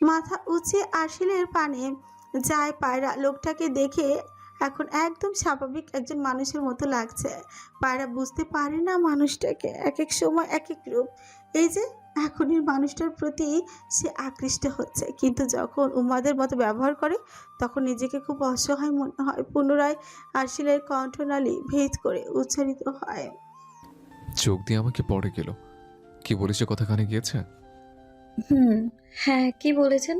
মাথা উঁচিয়ে আশিলের পানে যায় পায়রা। লোকটাকে দেখে এখন একদম স্বাভাবিক একজন মানুষের মতো লাগছে। পায়রা বুঝতে পারে না মানুষটাকে, এক এক সময় এক এক রূপ। এই যে এখনই মানুষটার প্রতি সে আকৃষ্ট হচ্ছে, কিন্তু যখন উম্মাদের মতো ব্যবহার করে তখন নিজেকে খুব অসহায় মনে হয়। পুনরায় আশিলের কণ্ঠনালী ভেদ করে উচ্চারিত হয়। চোখ দিয়ে আমাকে পড়ে গেল। কি বলেছে, কথা কানে গিয়েছে? হুম। হ্যাঁ, কি বলেছেন?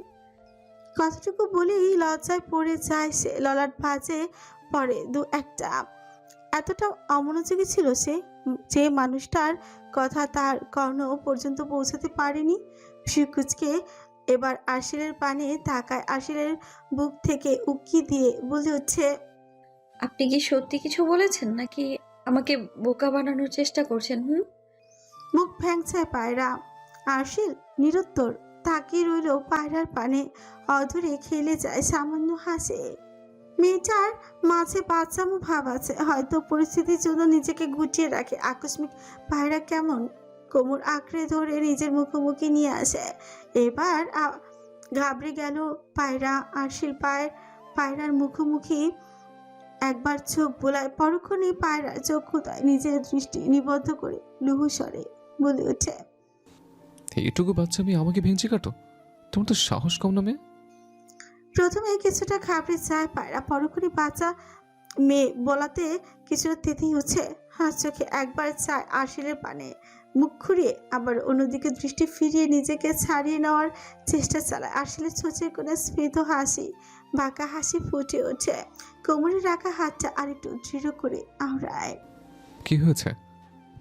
কতটুকু বলেই লজ্জায় পড়ে যায় সে। ললাট ভাঁজে পড়ে দু একটা। এতটা অমনোযোগী ছিল সে, যে মানুষটার কথা তার কর্ণ পর্যন্ত পৌঁছাতে পারেনি। শিকুচকে এবার আশিলের পানে তাকায়। আশিলের বুক থেকে উকি দিয়ে বলে উঠছে, আপনি কি সত্যি কিছু বলেছেন নাকি আমাকে বোকা বানানোর চেষ্টা করছেন? মুখ ভ্যাংচায় পায়রা। আশিল নিরুত্তর তাকিয়ে রইল পায়রার পানে। অধরে খেলে যায়, সামান্য হাসে। মেয়েটার মাঝে বাচ্চামো ভাব আছে, হয়তো পরিস্থিতির জন্য নিজেকে গুটিয়ে রাখে। আকস্মিক পায়রা কেমন কোমর আঁকড়ে ধরে নিজের মুখোমুখি নিয়ে আসে। এবার ঘাবড়ে গেল পায়রা। আশিল পায়রার মুখোমুখি একবার চোখ বোলায়, পরক্ষণেই পায়রার চক্ষু দেয়, নিজের দৃষ্টি নিবদ্ধ করে লুহুস্বরে বলে ওঠে, এইটুকু বাচ্চা মেয়ে আমাকে ভেঙচি কাটো? তোমার তো সাহস কম না মেয়ে? প্রথমে কিছুটা ঘাবড়ে যায় পায়রা, পরক্ষণে বাচ্চা মেয়ে বলাতে কিছুটা তেতেই উঠছে। হাত চোখে একবার চায় আশিলের পানে, মুখ ঘুরিয়ে আবার অন্যদিকে দৃষ্টি ফিরিয়ে নিজেকে ছাড়িয়ে নেওয়ার চেষ্টা চালায়। আশিলের ছোচের কোনো স্ফীত হাসি, বাঁকা হাসি ফুটে ওঠে। কোমরে রাখা হাতটা আরেকটু দৃঢ় করে আওড়ায়। কি হয়েছে?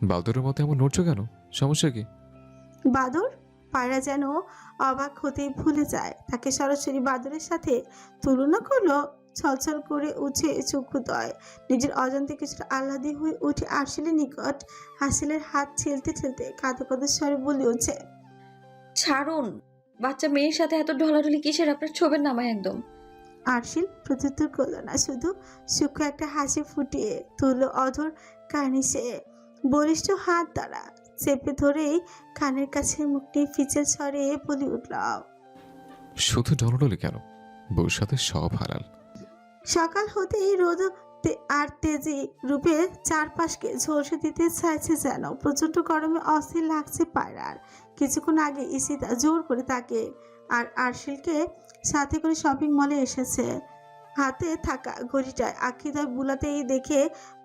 বালদরের মতো এমন নড়ছো কেন? সমস্যা কি? বাদর? পায়রা যেন অবাক হতেই ভুলে যায়, তাকে সরাসরি বাদরের সাথে তুলনা করলো। ছলছল করে উঠে চক্ষুদয়, নিজের অজান্তে কিছুটা আহ্লাদি হয়ে উঠে আশিলের নিকট। আশিলের হাত ঠেলতে ঠেলতে কাঁদো কাঁদো স্বরে বলে ওঠে, ছাড়ুন। বাচ্চা মেয়ের সাথে এত ঢলাঢলি কিসের? আপনার ছোবেন নামায় একদম। আরশিল প্রত্যুত্তর করল না, শুধু সূক্ষ্ম একটা হাসি ফুটিয়ে তুলল অধর কানে। সে বলিষ্ঠ হাত দ্বারা চেপে ধরেই কানের কাছে মুখটি ফিচেল ছড়ে বলে উঠল, শুধু ডলডলি কেন? বউর সাথে সব হালাল। সকাল হতেই রোদ আর তেজি রূপে চারপাশকে ঝলসে দিতে চাইছে যেন। প্রচন্ড গরমে অস্থির লাগছে পায়রার। কিছুক্ষণ আগে ইসিতা জোর করে তাকে আর আরশিলকে সাথে করে শপিং মলে এসেছে। হাতে থাকা ঘড়িটায় আখিদয় বুলাতেই দেখে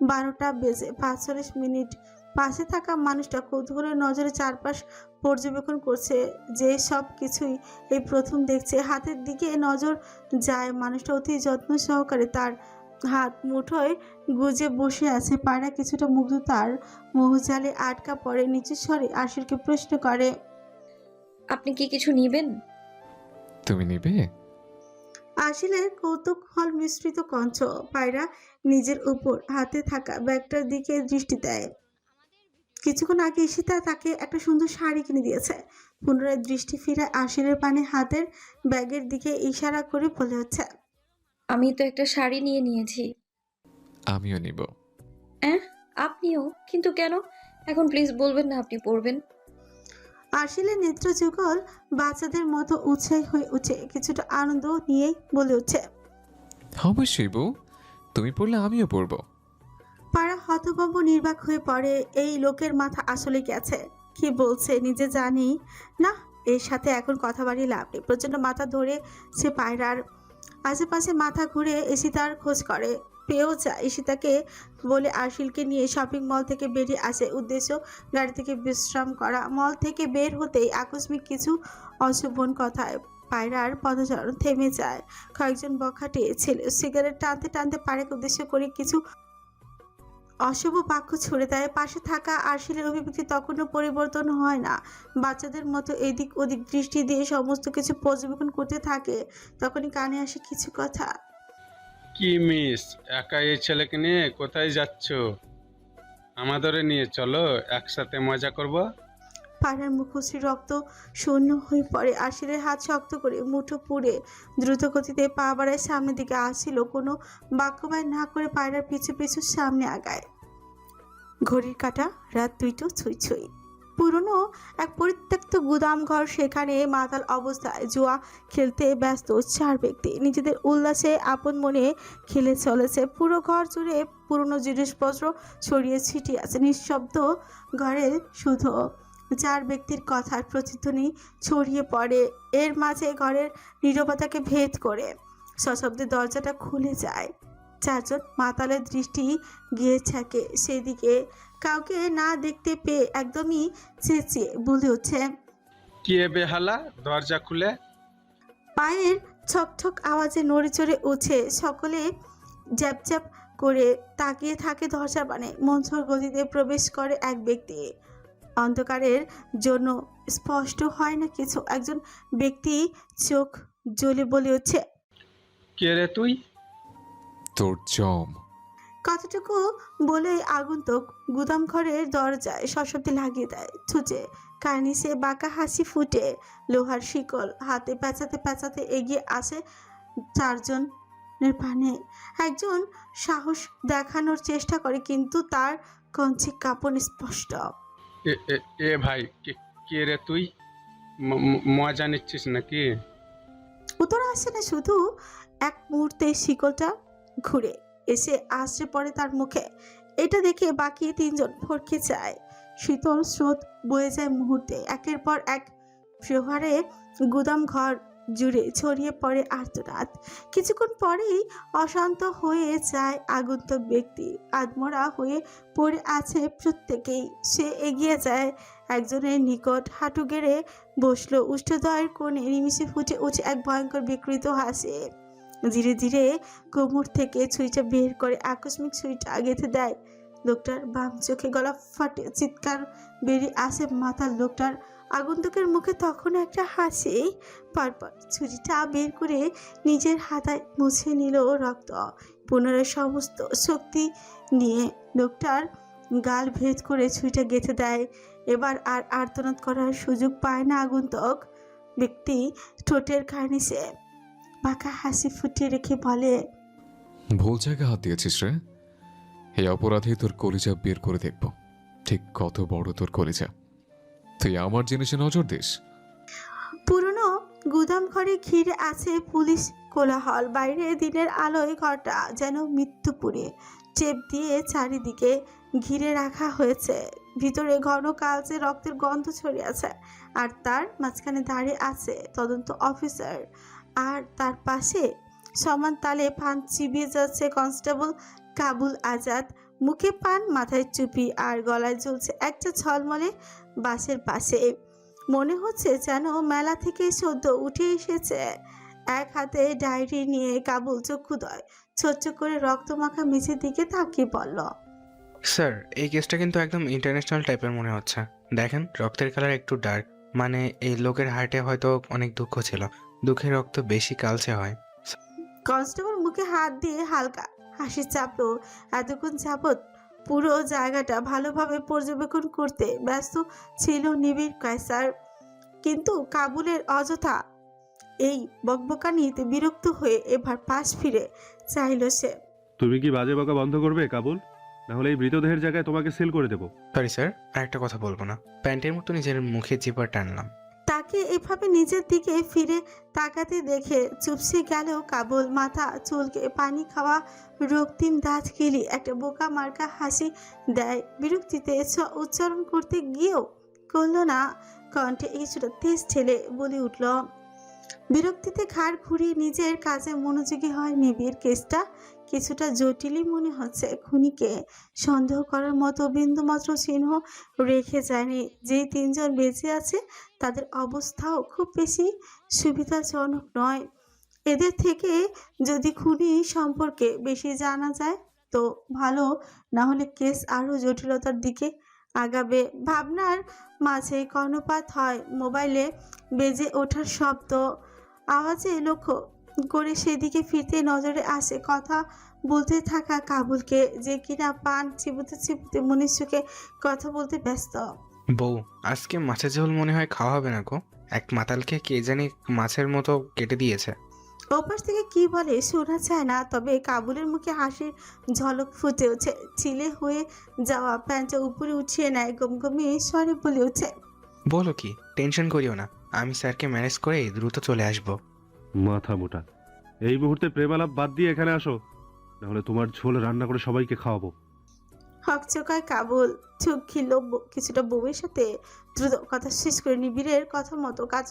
12টা বেজে 45 মিনিট। পাশে থাকা মানুষটা কৌতূহলের নজরে চারপাশ পর্যবেক্ষণ করছে, যে সব কিছুই এই প্রথম দেখছে। হাতের দিকে নজর যায়, মানুষটা অতি যত্ন সহকারে তার হাত মুঠোয় গুজে বসে আছে। পায়রা কিছুটা মুগ্ধ, তার মোহজালে আটকা পড়ে। নিচু স্বরে আশিরকে প্রশ্ন করে, আপনি কি কিছু নিবেন? তুমি নিবে? আশিলের কৌতূহল মিশ্রিত কঞ্চ। পায়রা নিজের উপর হাতে থাকা ব্যাগটার দিকে দৃষ্টি দেয়। কিছুক্ষণ আগে ঈশিতা তাকে একটা সুন্দর শাড়ি কিনে দিয়েছে। পুনরায় দৃষ্টি ফিরায় আশিলের পানে হাতের ব্যাগের দিকে ইশারা করে বলে হচ্ছে, আমি তো একটা শাড়ি নিয়ে নিয়েছি। আমিও নিব। অ্যাঁ, আপনিও? কিন্তু কেন? এখন প্লিজ বলবেন না আপনি পরবেন। আশিলের নেত্র যুগল বাচ্চাদের মতো উৎসাহী হয়ে উঠে, কিছুটা আনন্দ নিয়েই বলে উঠছে, অবশ্যই বউ, তুমি পড়লে আমিও পড়বো। পাড়া হতভম্ব নির্বাক হয়ে পড়ে। এই লোকের মাথা আসলে গেছে, কি বলছে নিজে জানি না। এর সাথে এখন কথা বাড়িয়ে লাভ নেই। প্রচন্ড মাথা ধরে সে পায়রার আশেপাশে মাথা ঘুরে ঈশিতার খোঁজ করে, পেয়েও যায়। ঈশিতাকে বলে আশিলকে নিয়ে শপিং মল থেকে বেরিয়ে আসে। উদ্দেশ্য গাড়ি থেকে বিশ্রাম করা। মল থেকে বের হতেই আকস্মিক কিছু অশোভন কথায় পায়রার পদচারণ থেমে যায়। কয়েকজন বখাটে ছেলে সিগারেট টানতে টানতে পায়রাকে উদ্দেশ্য করে কিছু অশুভ বাক্য ছুড়ে দেয়। পাশে থাকা আরশিলের অভিব্যক্তি তখনও পরিবর্তন হয় না, বাচ্চাদের মতো এদিক ওদিক দৃষ্টি দিয়ে সমস্ত কিছু পর্যবেক্ষণ করতে থাকে। তখনই কানে আসে কিছু কথা। কি মিস, একা এই ছেলেকে নিয়ে কোথায় যাচ্ছ? আমাদেরও নিয়ে চলো, একসাথে মজা করব। পায়রার মুখশ্রী রক্ত শূন্য হয়ে পড়ে। আরশিলের হাত শক্ত করে মুঠো পুড়ে দ্রুত গতিতে পা বাড়ায় সামনের দিকে। আসছিল কোনো বাক্যবায় না করে পায়রার পিছু পিছু সামনে আগায়। ঘড়ির কাঁটা রাত 2টো ছুঁই ছুঁই। পুরনো এক পরিত্যক্ত গুদাম ঘর, সেখানে মাতাল অবস্থায় জুয়া খেলতে ব্যস্ত 4 ব্যক্তি নিজেদের উল্লাসে আপন মনে খেলে চলেছে। পুরো ঘর জুড়ে পুরনো জিনিসপত্র ছড়িয়ে ছিটিয়ে আছে। নিঃশব্দ ঘরে শুধু 4 ব্যক্তির কথার প্রতিধ্বনি ছড়িয়ে পড়ে। এর মাঝে ঘরের নীরবতাকে ভেদ করে সশব্দে দরজাটা খুলে যায়। 4 জন মাতালের দৃষ্টি গিয়ে থাকে সেদিকে। কাউকে না দেখতে পেয়ে একদমই চেঁচিয়ে বলে উঠছে, কি এ বেহালা, দরজা খুলে। পায়ের ছকছক আওয়াজে নড়ে চড়ে উঠে সকলে জ্যাপ করে তাকিয়ে থাকে দরজা পানে। মন্থর গতিতে প্রবেশ করে এক ব্যক্তি। অন্ধকারের জন্য স্পষ্ট হয় না কিছু। একজন ব্যক্তি চোখ জ্বলে বলে উঠছে, কে রে তুই? তোর জম। কতটুকু বলে আগন্তুক গুদাম ঘরের দরজায় সশব্দে লাগিয়ে দেয়। ছুঁচে কার্নিশে বাঁকা হাসি ফুটে লোহার শিকল হাতে পেঁচাতে পেঁচাতে এগিয়ে আসে 4 জনের পানে। একজন সাহস দেখানোর চেষ্টা করে, কিন্তু তার কঞ্চে কাঁপন স্পষ্ট। এ এ এ ভাই, কে রে তুই? মজা নিচ্ছিস নাকি? উত্তর আসে না, শুধু এক মুহূর্তে শিকলটা ঘুরে এসে আশ্রে পড়ে তার মুখে। এটা দেখে বাকি 3 জন ফরকে যায়। শীতল স্রোত বয়ে যায় মুহূর্তে। একের পর এক প্রহারে গুদাম ঘর জুড়ে ছড়িয়ে পড়ে আর্তনাদ। কিছুক্ষণ পরেই অশান্ত হয়ে যায় আগন্তুক ব্যক্তি। আদমরা হয়ে পড়ে আছে প্রত্যেকেই। সে এগিয়ে যায় একজনের নিকট, হাঁটু গেড়ে বসলো। উষ্ঠদয়ের কোণে নিমিষে ফুটে উঠে এক ভয়ঙ্কর বিকৃত হাসি। ধীরে ধীরে কোমর থেকে ছুরিটা বের করে আকস্মিক ছুরিটা গেঁথে দেয় লোকটার বাম চোখে। গলা ফাটে চিৎকার বেরিয়ে আসে মাথার লোকটার। আগন্তুকের মুখে তখন একটা হাসি। পরপর ছুরিটা বের করে নিজের হাতায় মুছে নিল রক্ত। পুনরায় সমস্ত শক্তি নিয়ে লোকটার গাল ভেদ করে ছুরিটা গেঁথে দেয়। এবার আর আর্তনাদ করার সুযোগ পায় না আগন্তুক ব্যক্তি। ঠোঁটের কার্নিশে বাঁকা হাসি ফুটিয়ে রেখে বলে, ভুল জায়গায় হাত দিয়েছিস রে। এই অপরাধে তোর কলিজা বের করে দেখব, ঠিক কত বড় তোর কলিজা। তুই আমার জিনিসে নজর দিস। পুরনো গুদাম ঘরে ঘিরে আছে পুলিশ কোলাহল। বাইরে দিনের আলোয় ঘরটা যেন মৃত্যুপুরে চেপ দিয়ে চারিদিকে ঘিরে রাখা হয়েছে। ভিতরে ঘন কালচে রক্তের গন্ধ ছড়িয়ে আছে। আর তার মাঝখানে দাঁড়িয়ে আছে তদন্ত অফিসার। আর তার পাশে সমান তালে পান চিবিয়ে যাচ্ছে কনস্টেবল কাবুল আজাদ। মুখে পান, মাথায় চুপি, আর গলায় ঝুলছে একটা ঝলমলে বাঁশের পাশে। মনে হচ্ছে যেন মেলা থেকে সদ্য উঠে এসেছে। এক হাতে ডায়েরি নিয়ে কাবুল চক্ষুদয় ছোট্ট করে রক্তমাখা মেঝের দিকে তাকিয়ে পড়ল। স্যার, এই কেসটা কিন্তু একদম ইন্টারন্যাশনাল টাইপের মনে হচ্ছে। দেখেন, রক্তের কালার একটু ডার্ক, মানে এই লোকের হার্টে হয়তো অনেক দুঃখ ছিল। দুঃখের রক্ত বেশি কালচে হয়। কনস্টেবল মুখে হাত দিয়ে হালকা হাসি চাপলো। এতক্ষণ যাবৎ পুরো জায়গাটা ভালোভাবে পর্যবেক্ষণ করতে ব্যস্ত ছিল নিবিড় কায়সার, কিন্তু কাবুলের অযথা এই বকবকানিতে বিরক্ত হয়ে এবার পাশ ফিরে চাইল সে। তুমি কি বাজে বকা বন্ধ করবে কাবুল? নাহলে এই মৃতদেহের জায়গায় তোমাকে সিল করে দেবো। সরি স্যার, আর একটা কথা বলবো না। প্যান্টের মতো নিজের মুখে জিপার টানলাম। তাকে এভাবে নিজের দিকে ফিরে তাকাতে দেখে চুপসে গেল কাবুল। মাথা চুলকে পানি খাওয়া রক্তিম দাঁত গিলি একটা বোকা মার্কা হাসি দেয়। বিরক্তিতে উচ্চারণ করতে গিয়েও করল না। কণ্ঠে কিছুটা তেজ ঠেলে বলে উঠল। বিরক্তিতে ঘাড় ঘুরিয়ে নিজের কাজে মনোযোগী হয় নিবিড়। কেসটা কিছুটা জটিলই মনে হচ্ছে। খুনিকে সন্দেহ করার মতো বিন্দুমাত্র চিহ্ন রেখে যায়নি। যেই 3 জন বেঁচে আছে তাদের অবস্থাও খুব বেশি সুবিধাজনক নয়। এদের থেকে যদি খুনি সম্পর্কে বেশি জানা যায় তো ভালো, না হলে কেস আরও জটিলতার দিকে আগাবে। ভাবনার মাঝে কর্ণপাত হয় মোবাইলে বেজে ওঠার শব্দ। আওয়াজে লক্ষ্য করে সেদিকে ফিরতে নজরে আসে কথা বলতে থাকা কাবুলকে, যে কিনা পান চিবুতে চিবুতে মনের সুখে কথা বলতে ব্যস্ত। বউ, আজকে মাছের ঝোল মনে হয় খাওয়া হবে না গো। এক মাতালকে কে জানি মাছের মতো কেটে দিয়েছে। ওপাশ থেকে কি বলে শোনা যায় না, তবে কাবুলের মুখে হাসির ঝলক ফুটে ওঠে। চিলে হয়ে যাওয়া প্যান্টটা উপরে উঠিয়ে নেয়, গমগমিয়ে স্বরে বলে ওঠে, বলো কি, টেনশন করিও না, আমি স্যারকে ম্যানেজ করে দ্রুত চলে আসব। মাথা মোটা, এই মুহূর্তে প্রেমালাপ বাদ দিয়ে এখানে আসো, নাহলে তোমার ঝোল রান্না করে সবাইকে খাওয়াবো। হকচকায় কাবুল চোখ খিল কিছুটা বউয়ের সাথে দ্রুত কথা শেষ করে নিবিড়ের কথা মতো কাজ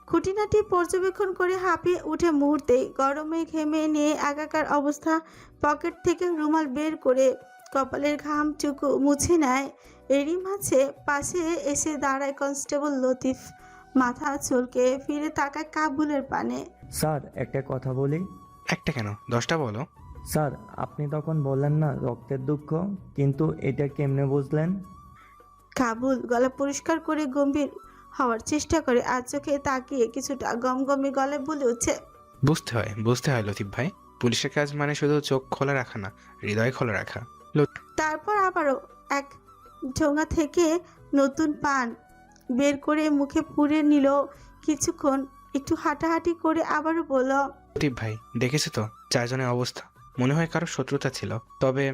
খুঁটিনাটি পর্যবেক্ষণ করে হাঁপিয়ে উঠে মুহূর্তেই গরমে ঘেমে নিয়ে একাকার অবস্থা। পকেট থেকে রুমাল বের করে কপালের ঘামটুকু মুছে নেয়। এরই মাঝে পাশে এসে দাঁড়ায় কনস্টেবল লতিফ। মাথা চুলকে ফিরে তাকায় কাবুলের পানে। স্যার একটা কথা বলি। একটা কেন, 10টা বলো। স্যার আপনি তখন বললেন না রক্তের দুঃখ, কিন্তু এটা কেমনে বুঝলেন? কাবুল গলা পরিষ্কার করে গম্ভীর হওয়ার চেষ্টা করে, আর চোখে তাকিয়ে কিছুটা গমগমে গলায় বলে উঠছে, বুঝতে হয় লতিফ ভাই, পুলিশের কাজ মানে শুধু চোখ খোলা রাখা না, হৃদয় খোলা রাখা। তারপর আবারও এক ঠোঙা থেকে নতুন পান বের করে মুখে পুরে নিল। কিছুক্ষণ একটু হাঁটাহাঁটি করে আবারও বলল, লতিফ ভাই দেখেছো তো 4 জনের অবস্থা, মনে হয় কারো শত্রুতা ছিল। তবে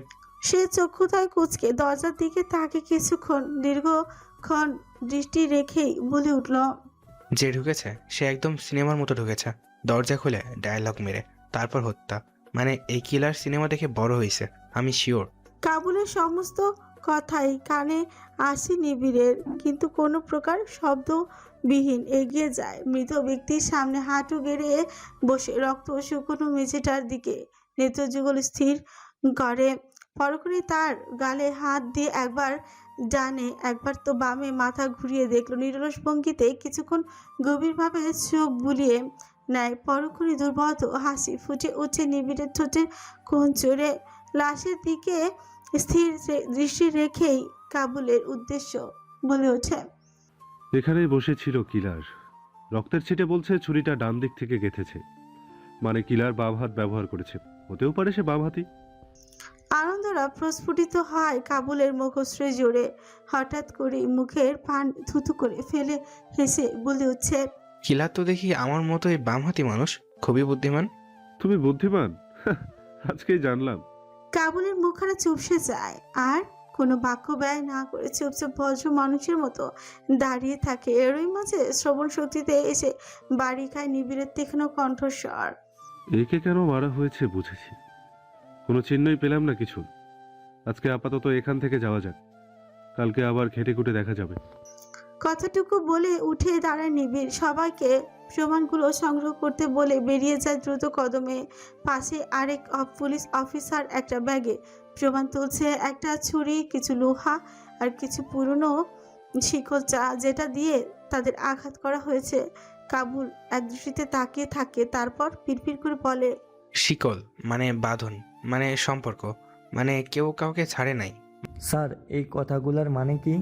সে চক্ষুতয় কুঁচকে দরজার দিকে তাকে কিছুক্ষণ দীর্ঘক্ষণ দৃষ্টি রেখেই বলে উঠল, যে ঢুকেছে সে একদম সিনেমার মতো ঢুকেছে, দরজা খুলে ডায়লগ মেরে তারপর হত্যা। মানে এই কিলার সিনেমা দেখে বড় হয়েছে, আমি শিওর। কাবুলের সমস্ত কথাই কানে আসে নিবিড়ের, কিন্তু কোনো প্রকার শব্দবিহীন এগিয়ে যায় মৃত ব্যক্তির সামনে, হাঁটু গেড়ে বসে রক্ত শুকনো মেঝেটার দিকে নেত্রযুগল স্থির করে। পরক্ষণে তার গালে হাত দিয়ে একবার ডানে একবার তো বামে মাথা ঘুরিয়ে দেখলো। নিরলস ভঙ্গিতে কিছুক্ষণ গভীরভাবে চোখ বুলিয়ে নেয়। পরক্ষণে দুর্বোধ্য হাসি ফুটে উঠে নিবিড়ের ঠোঁটের কোণ জোরে। লাশের দিকে স্থির দৃষ্টি রেখেই কাবুলের উদ্দেশ্য বলে ওঠে, এখানেই বসেছিল কিলার, রক্তের ছিটে বলছে ছুরিটা ডান দিক থেকে গেঁথেছে, মানে কিলার বাম হাত ব্যবহার করেছে, হতেও পারে সে বাম হাতি। আনন্দরা প্রস্ফুটিত হয় কাবুলের মুখশ্রী জোরে। হঠাৎ করে মুখের পান থুতু করে ফেলে হেসে বলে উঠছে, কিলার তো দেখি আমার মতোই বামহাতি মানুষ, খুবই বুদ্ধিমান। তুমি বুদ্ধিমান? আজকেই জানলাম। কাবুলের মুখখানা চুপসে যায়, আর কোনো বাক্য ব্যয় না করে চুপচাপ ভদ্র মানুষের মতো দাঁড়িয়ে থাকে। এরই মাঝে শ্রবণ শক্তিতে এসে বাড়ি খায় নিবিড়ের তীক্ষ্ণ কণ্ঠস্বর। একে কেন মারা হয়েছে বুঝেছি, কোনো চিহ্নই পেলাম না কিছু। আজকে আপাতত এখান থেকে যাওয়া যাক, কালকে আবার খেটে খুঁটে দেখা যাবে। কথাটুকু বলে উঠে দাঁড়ায় নিবিড়। সবাইকে প্রমাণগুলো সংগ্রহ করতে বলে বেরিয়ে যায় দ্রুত কদমে। পাশে আরেক পুলিশ অফিসার একটা ব্যাগে প্রমাণ তুলছে, একটা ছুরি, কিছু লোহা আর কিছু পুরনো শিকল যেটা দিয়ে তাদের আঘাত করা হয়েছে। কাবুল এক দৃষ্টিতে তাকিয়ে থাকে, তারপর পিড়পিড় করে বলে, শিকল মানে বাঁধন, মানে সম্পর্ক, মানে কেউ কাউকে ছাড়ে নাই। স্যার এই কথাগুলোর মানে কি?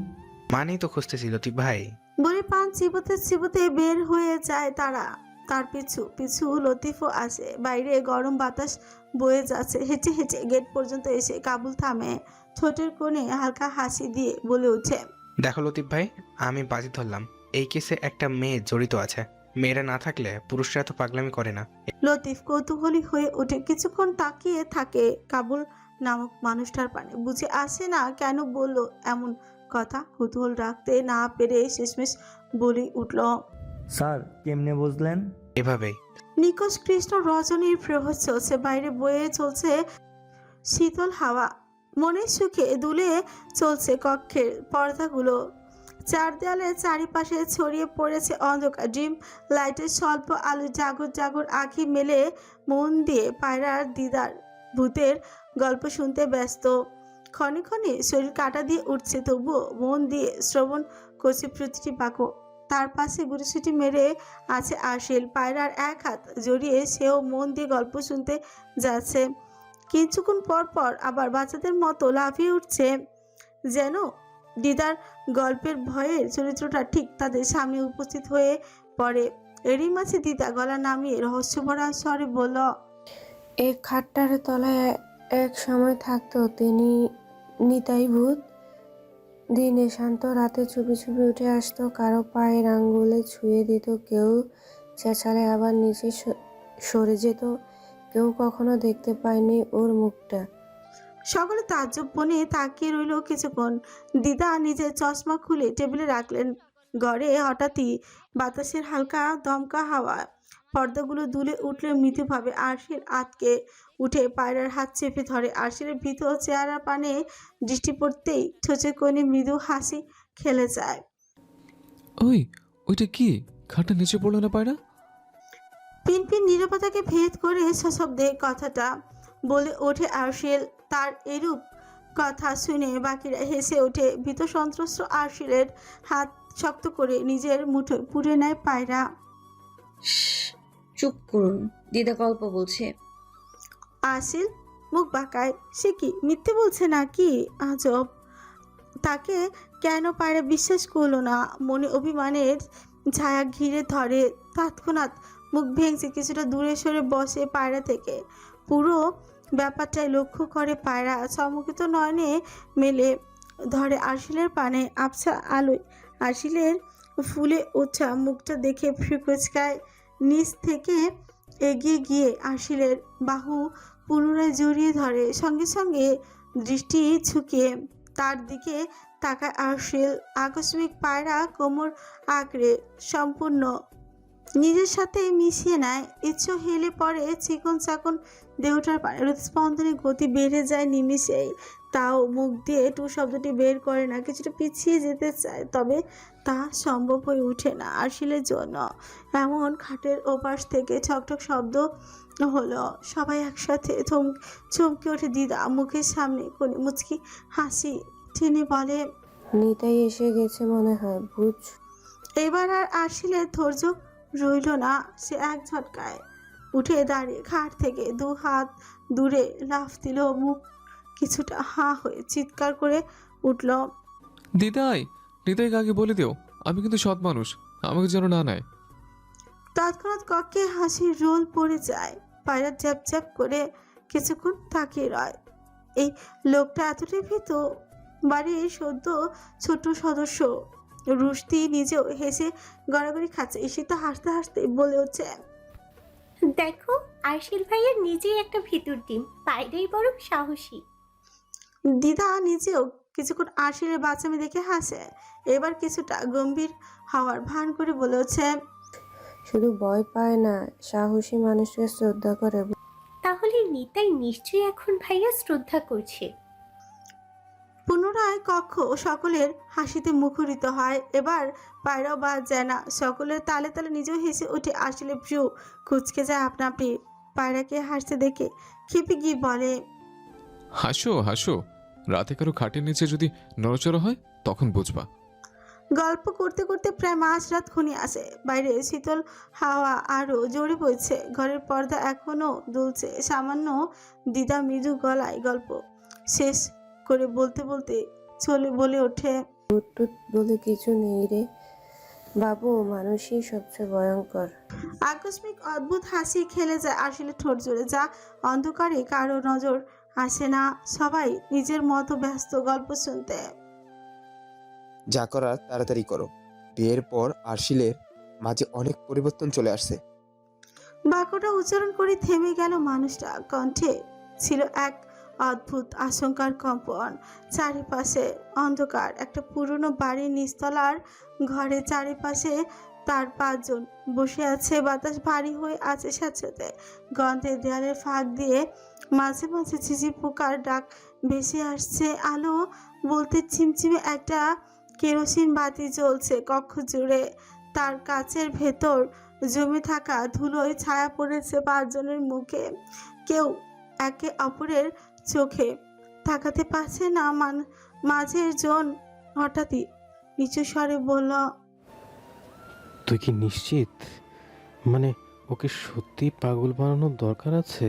মানেই তো খুঁজতেছি লতিফ ভাই। বলে পান চিবোতে চিবোতে বের হয়ে যায় তারা। তার পিছু পিছু লতিফও আসে। বাইরে গরম বাতাস বয়ে যাচ্ছে। হেঁটে হেঁটে গেট পর্যন্ত এসে কাবুল থামে, ঠোঁটের কোণে হালকা হাসি দিয়ে বলে ওঠে, দেখো লতিফ ভাই, আমি বাজি ধরলাম এই কেসে একটা মেয়ে জড়িত আছে। মেয়েরা না থাকলে পুরুষরা তো পাগলামি করে না। লতিফ কৌতূহলী হয়ে ওঠে, কিছুক্ষণ তাকিয়ে থাকে কাবুল নামক মানুষটার পানে। বুঝে আসে না কেন বলল এমন কথা। কৌতূহল রাখতে না পেরে শেষমেশ বলে উঠল, স্যার কেমনে বুঝলেন? এভাবেই। নিকোষ কৃষ্ণ রজনীর প্রহর চলছে, বাইরে বয়ে চলছে শীতল হাওয়া। মনের সুখে দুলে চলছে কক্ষের পর্দাগুলো। চার দেয়ালের চারিপাশে ছড়িয়ে পড়েছে অন্ধকার। ডিম লাইটের স্বল্প আলো জাগর জাগর আঁখি মেলে মন দিয়ে পায়রার দিদার ভূতের গল্প শুনতে ব্যস্ত। ক্ষণে ক্ষণে শরীর কাটা দিয়ে উঠছে, তবুও মন দিয়ে শ্রবণ করছে প্রতিটি বাক্য। তার পাশে গুটিসুটি মেরে আছে আশিল। পায়রার এক হাত জড়িয়ে সেও মন দিয়ে গল্প শুনতে যাচ্ছে। কিছুক্ষণ পর পর আবার বাচ্চাদের মতো লাফিয়ে উঠছে, যেন দিদার গল্পের ভয়ের চরিত্রটা ঠিক তাদের সামনে উপস্থিত হয়ে পড়ে। এরই মাঝে দিদা গলা নামিয়ে রহস্যভরা স্বরে বলল, এক খাটটার তলায় এক সময় থাকতো তিনি নিতাই ভূত। দিনে শান্ত, রাতে চুপি চুপি উঠে আসতো, কারো পায়ের আঙ্গুলে ছুঁয়ে দিত, কেউ চেঁচালে আবার নিচে সরে যেত। কেউ কখনো দেখতে পায়নি ওর মুখটা। সকলে তাজ্জব বনে তাকিয়ে রইল কিছুক্ষণ। দিদা নিজের চশমা খুলে টেবিলে রাখলেন। ঘরে হঠাৎই বাতাসের হালকা দমকা হাওয়া পর্দাগুলো দুলে উঠলে মৃদুভাবে। আরশিল আতকে উঠে পায়রার হাত চেপে ধরে। আরশিলের ভীত চেহারা পানে দৃষ্টি পড়তেই ছোচে কোণে মৃদু হাসি খেলে যায়। ওইটা কি? খাটটা নিচে পড়লো না পায়রা? পিনপিন নীরবতাকে ভেদ করে সশব্দে কথাটা বলে ওঠে আরশিল। তার এরূপ কথা শুনে বাকিরা হেসে ওঠে। ভীত সন্ত্রস্ত আরশিলের হাত শক্ত করে নিজের মুঠোয় পুড়ে নেয় পায়রা। শ্শ্, চুপ করুন, দিদা গল্প বলছে। আরশিল মুখ বাঁকায়। সে কি মিথ্যে বলছে নাকি? আজব, তাকে কেন পায়রা বিশ্বাস করলো না? মনে অভিমানের ছায়া ঘিরে ধরে। তৎক্ষণাৎ মুখ ভেঙচি কিছুটা দূরে সরে বসে পায়রা থেকে। পুরো ব্যাপারটাই লক্ষ্য করে পায়রা। চমকিত নয়নে মেলে ধরে আরশিলের পানে। আবছা আলোয় আরশিলের ফুলে ওঠা মুখটা দেখে ফ্রিকুচকায়। নিচ থেকে এগিয়ে গিয়ে আরশিলের বাহু পুনরায় জড়িয়ে ধরে। সঙ্গে সঙ্গে দৃষ্টি ঝুঁকিয়ে তার দিকে তাকায় আরশিল। আকস্মিক পায়রা কোমর আঁকড়ে সম্পূর্ণ নিজের সাথে মিশিয়ে নেয়। ইচ্ছ হেলে পড়ে চিকন চাকন দেহটার পায়ে। হৃদস্পন্দনের গতি বেড়ে যায় নিমিষেই। তাও মুখ দিয়ে টু শব্দটি বের করে না। কিছুটা পিছিয়ে যেতে চায়, তবে তা সম্ভব হয়ে ওঠে না আরশিলের জন্য। এমন খাটের ওপাশ থেকে ঠকঠক শব্দ হলো। সবাই একসাথে চমকে ওঠে। দিদা মুখের সামনে কোণে মুচকি হাসি টেনে বলে, নিতাই এসে গেছে মনে হয়, বুঝ। এবার আর আরশিলের ধৈর্য রইল না। সে এক ঝটকায় উঠে দাঁড়িয়ে খাট থেকে 2 হাত দূরে লাফ দিল। মুখ কিছুটা হাঁ হয়ে চিৎকার করে উঠল, দিদাইকে আগে বলে দিও, আমি কিন্তু সৎ মানুষ, আমাকে যেন না নেয়। তৎক্ষণাৎ কক্ষে হাসির রোল পড়ে যায়। পায়রা ঝ্যাপ ঝ্যাপ করে কিছুক্ষণ তাকিয়ে রয়। এই লোকটা এতটাই ভীত। বাড়ির সদ্য ছোট সদস্য রুশতি নিজেও হেসে গড়াগড়ি খাচ্ছে। ঈশিতা হাসতে হাসতে বলে উঠছে, দেখো, আরশিল ভাইয়ের নিজেই একটা ভিতর ডিম, বাইরেই বরং সাহসী। দিদা নিজেও কিছুক্ষণ আরশিলের বাচ্চামি দেখে হাসে। এবার কিছুটা গম্ভীর হওয়ার ভান করে বলে উঠছে, শুধু ভয় পায় না, সাহসী মানুষকে শ্রদ্ধা করে। তাহলে নিতাই নিশ্চয়ই এখন ভাইয়া শ্রদ্ধা করছে। পুনরায় কক্ষ সকলের হাসিতে মুখরিত হয়। এবার পায়রাও বাদ যায় না। সকলের তালে তালে নিজেও হেসে উঠে। আসলে প্রিয় কুচকে যায় আপনা আপনি। পায়রাকে হাসতে দেখে খেপে গিয়ে বলে, হাসো, রাতে কারো খাটের নিচে যদি নড়চড়া হয় তখন বুঝবা। গল্প করতে করতে প্রায় মাঝরাত ঘনিয়ে আসে। বাইরে শীতল হাওয়া আরো জোরে বইছে। ঘরের পর্দা এখনো দুলছে সামান্য। দিদা মৃদু গলায় গল্প শেষ করে বলতে বলতে বলে ওঠে, টুট বলে কিছু নেই রে বাবু, মানুষই সবচেয়ে ভয়ঙ্কর। আকস্মিক অদ্ভুত হাসি খেলে যায় আসলে ঠোঁট জুড়ে। যা অন্ধকারে কারো নজর আসে না। সবাই নিজের মতো ব্যস্ত গল্প শুনতে। যা করার তাড়াতাড়ি করো। বিয়ের পর আরশিলের মাঝে অনেক পরিবর্তন চলে আসছে। বাক্যটা উচ্চারণ করে থেমে গেল মানুষটা। কণ্ঠে ছিল এক অদ্ভুত আশঙ্কার কম্পন। চারিপাশে অন্ধকার। একটা পুরনো বাড়ির নিচতলার ঘরে চারিপাশে তার 5 জন বসে আছে। বাতাস ভারী হয়ে আছে স্যাঁতসেঁতে গন্ধে। দেয়ালের ফাঁক দিয়ে মাঝে মাঝে ঝিঝি পোকার ডাক ভেসে আসছে। আলো বলতে চিমচিমে একটা কেরোসিন বাতি জ্বলছে কক্ষ জুড়ে। তার কাচের ভেতর জমে থাকা ধুলোয় ছায়া পড়েছে 5 জনের মুখে। কেউ একে অপরের চোখে তাকাতে পারছে না। মাঝের জন হঠাৎই নিচু স্বরে বলল, তুই কি নিশ্চিত? মানে ওকে সত্যি পাগল বানানোর দরকার আছে?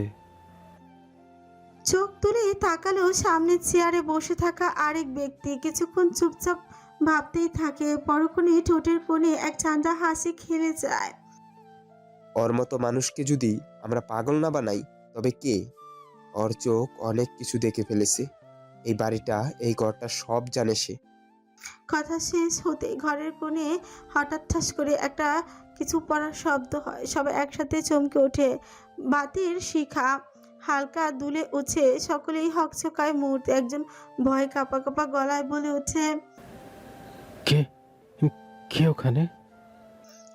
চোখ তুলে তাকালো সামনের চেয়ারে বসে থাকা আরেক ব্যক্তি। কিছুক্ষণ চুপচাপ ভাবতেই থাকে। পরক্ষণে ঠোঁটের কোণে এক ঠান্ডা হাসি খেলে যায়। ওর মতো মানুষকে যদি আমরা পাগল না বানাই তবে কে? ওর চোখ অনেক কিছু দেখে ফেলেছে। এই বাড়িটা, এই ঘরটা সব জানে সে। কথা শেষ হতে ঘরের কোণে হঠাৎ ঠাস করে একটা কিছু পড়ার শব্দ হয়, সবাই একসাথে চমকে ওঠে। বাতির শিখা হালকা দুলে উঠে, সকলেই হকচকায় মুহূর্তে। একজন ভয়ে কাঁপা কাঁপা গলায় বলে ওঠে, কে কে ওখানে?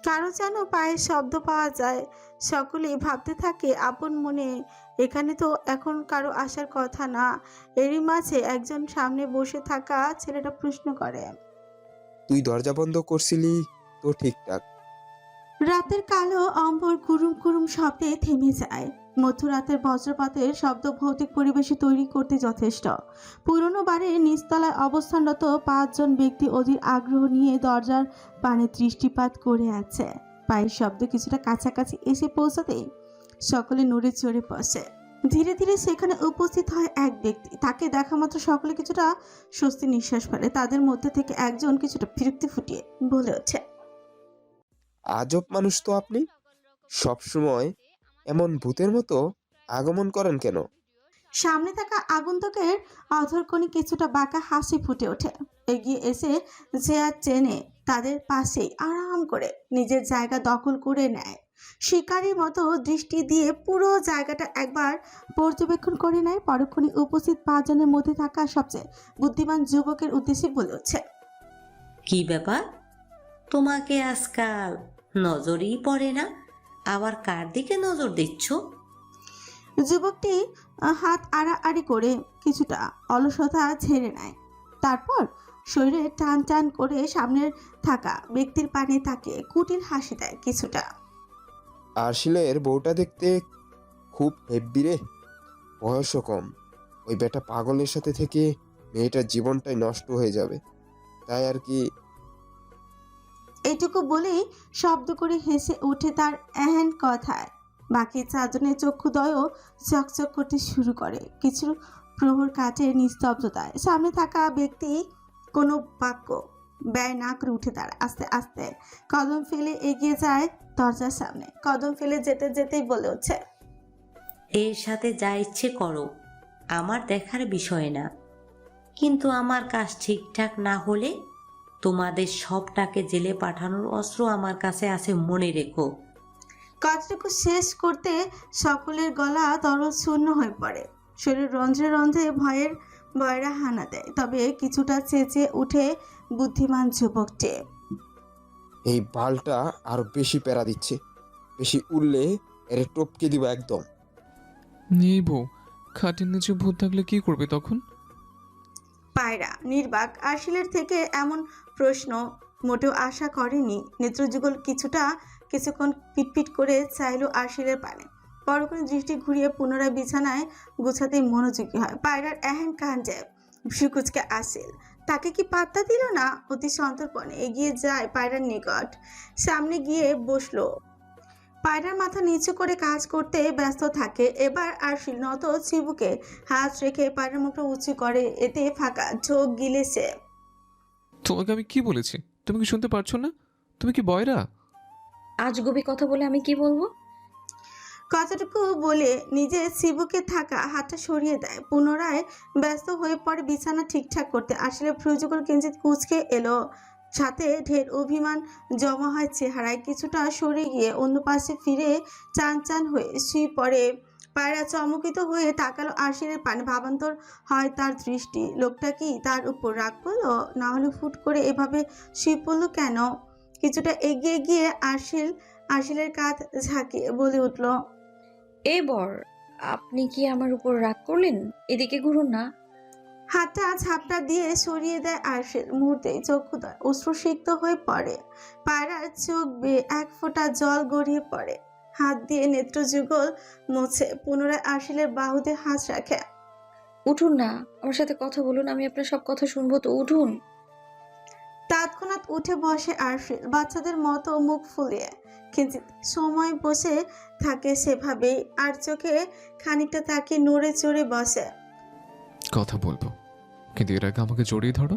কারো যেন পায়ের শব্দ পাওয়া যায়। সকলেই ভাবতে থাকে আপন মনে, এখানে তো এখন কারো আসার কথা না। এরই মাঝে একজন সামনে বসে থাকা ছেলেটা প্রশ্ন করে, তুই দরজা বন্ধ করছিলি তো ঠিকঠাক। রাতের কালো অম্বর কুরুম কুরুম শব্দে থেমে যায়। মধ্যরাতের বজ্রপাতের শব্দ ভৌতিক পরিবেশে তৈরি করতে যথেষ্ট। পুরনো বাড়ির নিচতলায় অবস্থানরত 5 জন ব্যক্তি অধীর আগ্রহ নিয়ে দরজার পানে দৃষ্টিপাত করে আছে। পায়ের শব্দ কিছুটা কাছাকাছি এসে পৌঁছাতেই সকলে নড়ে চড়ে বসে। ধীরে ধীরে সেখানে উপস্থিত হয় এক ব্যক্তি। তাকে দেখা মাত্র সকলে কিছুটা স্বস্তি নিঃশ্বাস ফেলে। তাদের মধ্যে থেকে একজন কিছুটা বিরক্তি ফুটিয়ে বলে ওঠে, আজব মানুষ তো আপনি, সবসময় এমন ভূতের মতো আগমন করেন কেন? সামনে থাকা আগন্তুকের অধরকণে কিছুটা বাঁকা হাসি ফুটে ওঠে। এগিয়ে এসে চেয়ার টেনে তাদের পাশেই আরাম করে নিজের জায়গা দখল করে নেয়। শিকারীর মতো দৃষ্টি দিয়ে পুরো জায়গাটা একবার পর্যবেক্ষণ করে নেয়। পরক্ষণে উপস্থিত 5 জনের মধ্যে থাকা সবচেয়ে বুদ্ধিমান যুবকের উদ্দেশ্যে বলে উঠছে, কি ব্যাপার, তোমাকে আজকাল নজরই পড়ে না, আবার কার দিকে নজর দিচ্ছ? যুবকটি হাত আড়াআড়ি করে কিছুটা অলসতা ঝেড়ে নেয়। তারপর শরীরে টান টান করে সামনের থাকা ব্যক্তির পানে তাকে কুটিল হাসি দেয় কিছুটা। আরশিলের বউটা দেখতে খুব হেব্বি রে, বয়সও কম। ওই বেটা পাগলের সাথে থেকে মেয়েটার জীবনটাই নষ্ট হয়ে যাবে, তাই আর কি। এইটুকু বলেই শব্দ করে হেসে ওঠে তার এহেন কথায়। বাকি 4 জনের চক্ষুদয়ও চকচক করতে শুরু করে। কিছু প্রহর কাটে নিস্তব্ধতায়। সামনে থাকা ব্যক্তি কোনো বাক্য ব্যয় না করে উঠে দাঁড়ায়। আস্তে আস্তে কদম ফেলে এগিয়ে যায় দরজার সামনে। কদম ফেলে যেতে যেতেই বলে ওঠে, এর সাথে যা ইচ্ছে করো, আমার দেখার বিষয় না, কিন্তু আমার কাজ ঠিকঠাক না হলে তোমাদের সবটাকে জেলে পাঠানোর অস্ত্র আমার কাছে আছে, মনে রেখো। কাজটুকু শেষ করতে সকলের গলা তরল শূন্য হয়ে পড়ে। শরীর রন্ধ্রে রন্ধ্রে ভয়ের বয়রা হানা দেয়। তবে কিছুটা চেঁচে উঠে বুদ্ধিমান যুবকটি, এই বালটা আরো বেশি প্যারা দিচ্ছে, বেশি উঠলে এর টপকে দিব একদম। নেই বউ, খাটের নিচে ভূত থাকলে কি করবে তখন? পায়রা নির্বাক আরশিলের থেকে এমন প্রশ্ন মোটেও আশা করেনি। নেত্রযুগল কিছুক্ষণ পিটপিট করে চাইল আরশিলের পানে। পরক্ষণে দৃষ্টি ঘুরিয়ে পুনরায় বিছানায় গুছাতেই মনোযোগী হয়। পায়রার এহেন কাণ্ডে ভ্রুকুচকে আসিল। তাকে কি পাত্তা দিল না? অতি সন্তর্পণে এগিয়ে যায় পায়রার নিকট। সামনে গিয়ে বসলো। পায়রার মাথা নিচু করে কাজ করতে ব্যস্ত থাকে। এবার আরশিল নত চিবুকে হাত রেখে পায়রার মুখটা উঁচু করে। এতে ফাঁকা ঝোঁক গিলে সে, তোমাকে আমি কি বলেছি? তুমি কি শুনতে পারছো না? তুমি কি বয়রা? আজগুবি কথা বলে আমি কি বলবো? কতটুকু বলে নিজে চিবুকে থাকা হাতটা সরিয়ে দেয়। পুনরায় ব্যস্ত হয়ে পড়ে বিছানা ঠিকঠাক করতে। আসলে ফ্রুজুকুল কিঞ্চিত কুচকে এলো, সাথে ঢের অভিমান জমা হয় চেহারায়। কিছুটা সরে গিয়ে অন্য পাশে ফিরে চান চান হয়ে শুয়ে পড়ে। পায়রা চমকিত হয়ে তাকালো আরশিলের পানে। ভাবান্তর হয় তার দৃষ্টি। লোকটা কি তার উপর রাগ করলো? না হলে ফুট করে এভাবে শুয়ে পড়লো কেন? কিছুটা এগিয়ে গিয়ে আরশিলের কাঁধ ঝাঁকিয়ে বলে উঠল, এ বর, আপনি কি আমার উপর রাগ করলেন? এদিকে ঘুরুন না। হাতটা ঝাপটা দিয়ে সরিয়ে দেয় আরশিল। মুহূর্তেই চক্ষুদ্বয় অশ্রুসিক্ত হয়ে পড়ে। পায়রার চোখ বেয়ে 1 ফোঁটা জল গড়িয়ে পড়ে। হাত দিয়ে নেত্রযুগল মুছে পুনরায় আরশিলের বাহুতে হাত রাখে। উঠুন না, আমার সাথে কথা বলুন, আমি আপনার সব কথা শুনবো, তো উঠুন। তৎক্ষণাৎ উঠে বসে আরশিল, বাচ্চাদের মতো মুখ ফুলিয়ে। কিঞ্চিত সময় বসে থাকে সেভাবেই, আর চোখে খানিকটা তাকিয়ে নড়ে চড়ে বসে। কথা বলবো, কিন্তু এর আগে আমাকে জড়িয়ে ধরো।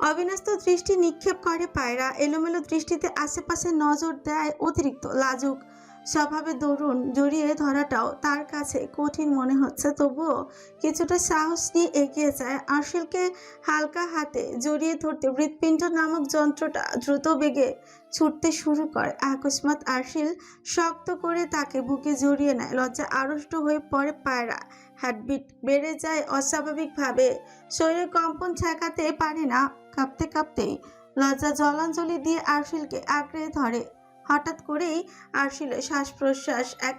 অবিন্যস্ত দৃষ্টি নিক্ষেপ করে পায়রা। এলোমেলো দৃষ্টিতে আশেপাশে নজর দেয়। অতিরিক্ত লাজুক স্বভাবে দরুন, জড়িয়ে ধরাটাও তার কাছে কঠিন মনে হচ্ছে। তবুও কিছুটা সাহস নিয়ে এগিয়ে যায়। আরশিলকে হালকা হাতে জড়িয়ে ধরতে হৃৎপিণ্ড নামক যন্ত্রটা দ্রুত বেগে ছুটতে শুরু করে। আকস্মাৎ আরশিল শক্ত করে তাকে বুকে জড়িয়ে নেয়। লজ্জা আড়ষ্ট হয়ে পড়ে পায়রা। হার্টবিট বেড়ে যায় অস্বাভাবিকভাবে। শরীরে কম্পন ঠেকাতে পারে না। কাঁপতে কাঁপতেই লজ্জা জলাঞ্জলি দিয়ে আরশিলকে আঁকড়ে ধরে। হঠাৎ করেই আরশিলের শ্বাস প্রশ্বাস এক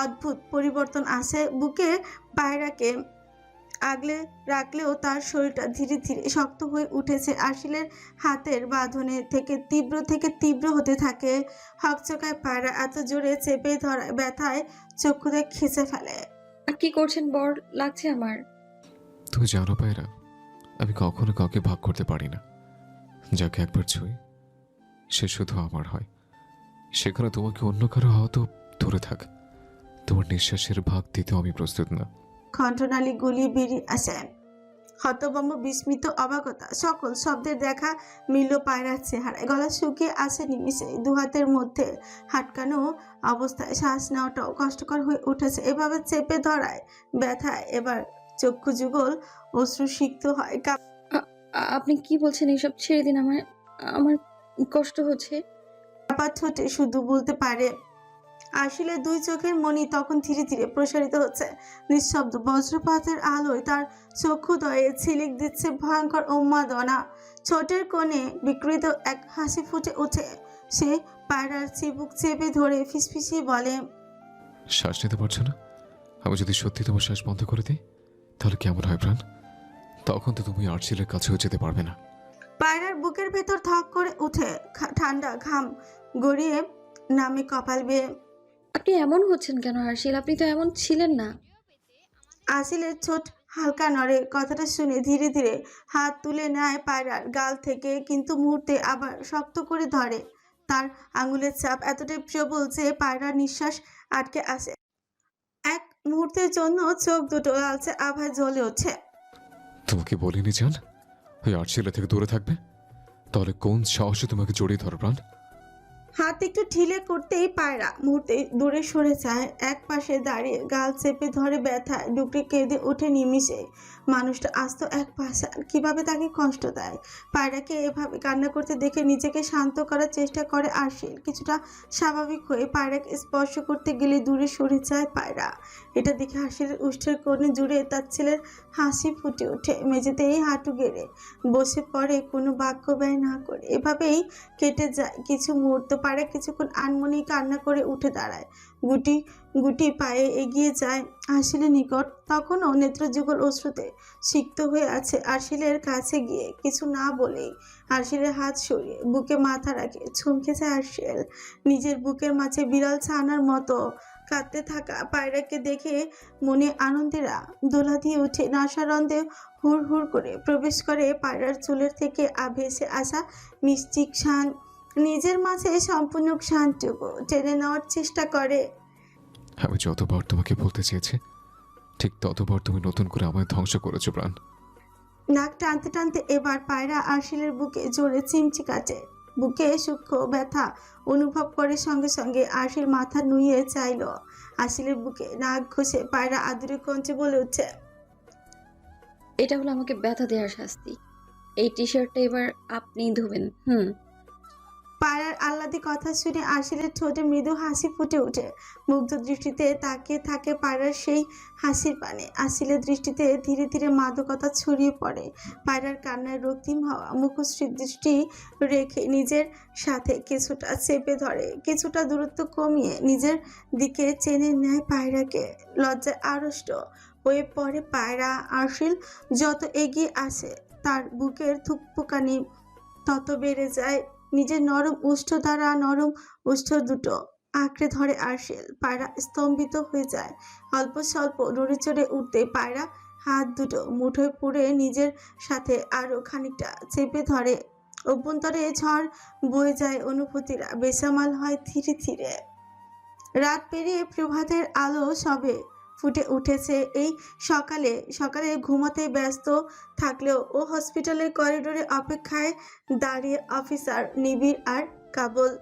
অদ্ভুত পরিবর্তন আসে। বুকে পায়রাকে আগলে রাখলেও তার শরীরটা ধীরে ধীরে শক্ত হয়ে উঠেছে। আরশিলের হাতের বাঁধনে থেকে তীব্র হতে থাকে। হকচকায় পায়রা এত জোরে চেপে ধরায় ব্যথায় চক্ষুতে খিচে ফেলে। আর কি করছেন বর? লাগছে আমার। তুমি জানো পায়রা, আমি কখনো কাউকে ভাগ করতে পারি না। যাকে একবার ছুঁই সে শুধু আমার হয়। সেখানে তোমাকে অন্য কারো হওয়া তো দূরে থাক, তোমার নিঃশ্বাসের ভাগ দিতেও আমি প্রস্তুত না। কণ্ঠনালী গুলিয়ে বেরিয়ে আসে। হতভম্ব, বিস্মিত, অবাকতা সকল শব্দের দেখা মিলল পায়রার চেহারায়। গলা শুকিয়ে আসে নিমিষে। দুহাতের মধ্যে হাটকানো অবস্থায় শ্বাস নেওয়াটাও কষ্টকর হয়ে উঠেছে। এভাবে চেপে ধরায় ব্যথায় এবার চক্ষু যুগল অশ্রু সিক্ত হয়। আপনি কি বলছেন? এইসব ছেড়ে দিন, আমার আমার কষ্ট হচ্ছে। কাপা ঠোঁটে শুধু বলতে পারে। আরশিলের দুই চোখের মণি তখন ধীরে ধীরে প্রসারিত হচ্ছে। নিঃশব্দ বজ্রপাতের আলোয় তার চক্ষুদয়ে ঝিলিক দিচ্ছে ভয়ঙ্কর উন্মাদনা। ঠোঁটের কোণে বিকৃত এক হাসি ফুটে ওঠে। সে পায়রার চিবুক চেপে ধরে ফিসফিসিয়ে বলে, শ্বাস নিতে পারছো না? আমি যদি সত্যি তোমার শ্বাস বন্ধ করে দিই তাহলে কেমন হয় প্রাণ? তখন তো তুমি আরশিলের কাছেও যেতে পারবে না। পায়রার বুকের ভেতর ধক করে উঠে। ঠান্ডা ঘাম গড়িয়ে নামে কপাল বেয়ে। আপনি এমন হচ্ছেন কেন আরশিল? আপনি তো এমন ছিলেন না। আসিলের ছোট হালকা নড়ে। কথাটা শুনে ধীরে ধীরে হাত তুলে নেয় পায়রার গাল থেকে, কিন্তু মুহূর্তে আবার শক্ত করে ধরে। তার আঙুলের চাপ এতটাই প্রবল যে পায়রার নিঃশ্বাস আটকে আসে। এক মুহূর্তের জন্য চোখ দুটো লালচে আভায় জ্বলে ওঠে। তোমাকে বলিনি জান ওই আরশিলা থেকে দূরে থাকবে? তাহলে কোন সাহসে তোমাকে জড়িয়ে ধরো প্রাণ? হাত একটু ঢিলে করতেই পায়রা মুহূর্তে দূরে সরে যায়। এক পাশে দাঁড়িয়ে গাল চেপে ধরে ব্যথায় ডুকরে কেঁদে ওঠে নিমিষে। মানুষটা আস্ত এক পাশার, কিভাবে তাকে কষ্ট দেয়। পায়রাকে এভাবে কান্না করতে দেখে নিজেকে শান্ত করার চেষ্টা করে আরশিল। কিছুটা স্বাভাবিক হয়ে পায়রাকে স্পর্শ করতে গেলে দূরে সরে যায় পায়রা। এটা দেখে আরশিলের উষ্ঠের কোণে জুড়ে তার ছেলের হাসি ফুটে ওঠে। মেঝেতেই হাঁটু গেড়ে বসে পড়ে, কোনো বাক্য ব্যয় না করে। এভাবেই কেটে যায় কিছু মুহূর্ত। পায়রা কিছুক্ষণ আনমনেই কান্না করে উঠে দাঁড়ায়। গুটি গুটি পায়ে এগিয়ে যায় আরশিলের নিকট। তখনও নেত্রযুগল অশ্রুতে সিক্ত হয়ে আছে। আরশিলের কাছে গিয়ে কিছু না বলেই আরশিলের হাত সরিয়ে বুকে মাথা রাখে। চমকে যায় আরশিল। নিজের বুকের মাঝে বিড়াল ছানার মতো কাঁদতে থাকা পায়রাকে দেখে মনে আনন্দেরা দোলা দিয়ে উঠে। নাসারন্ধে হুড় হুড় করে প্রবেশ করে পায়রার চুলের থেকে ভেসে আসা মিষ্টিক শান। নিজের মাঝে সম্পূর্ণ শানটুকু টেনে নেওয়ার চেষ্টা করে। আমি যতবার তোমাকে বলতে চেয়েছি ঠিক ততবার তুমি নতুন করে আমায় ধ্বংস করেছো প্রাণ। নাক টানতে টানতে এবার পায়রা আরশিলের বুকে জোরে চিমচি কাটে। বুকে সূক্ষ্ম ব্যথা অনুভব করে। সঙ্গে সঙ্গে আরশিল মাথা নুইয়ে চাইল আরশিলের বুকে নাক ঘষে। পায়রা আদুরে কঞ্চে বলে উঠছে, এটা হলো আমাকে ব্যথা দেওয়ার শাস্তি। এই টি শার্টটা এবার আপনিই ধোবেন। পায়রার আহ্লাদি কথা শুনে আরশিলের ঠোঁটে মৃদু হাসি ফুটে ওঠে। মুগ্ধ দৃষ্টিতে তাকিয়ে থাকে পায়রার সেই হাসির পানে। আরশিলের দৃষ্টিতে ধীরে ধীরে মাদকতা ছড়িয়ে পড়ে। পায়রার কান্নায় রক্তিম হওয়া মুখশ্রী দৃষ্টি রেখে নিজের সাথে কিছুটা চেপে ধরে। কিছুটা দূরত্ব কমিয়ে নিজের দিকে টেনে নেয় পায়রাকে। লজ্জায় আড়ষ্ট হয়ে পড়ে পায়রা। আরশিল যত এগিয়ে আসে তার বুকের থুকপুকানি তত বেড়ে যায়। নিজের নরম উষ্ঠ দ্বারা নরম উষ্ঠ দুটো আঁকড়ে ধরে আরশিল। পায়রা স্তম্ভিত হয়ে যায়। অল্প স্বল্প নড়ে চড়ে উঠতে পায়রা হাত দুটো মুঠোয় পুরে নিজের সাথে আরো খানিকটা চেপে ধরে। অভ্যন্তরে ঝড় বয়ে যায়। অনুভূতিরা বেসামাল হয় ধীরে ধীরে। রাত পেরিয়ে প্রভাতের আলো সবে ফুটে উঠেছে। এই সকালে ঘুমাতে ব্যস্ত থাকলেও ও হসপিটালের করিডোরে অপেক্ষায় দাঁড়িয়ে অফিসার নিবিড় আর কাবল।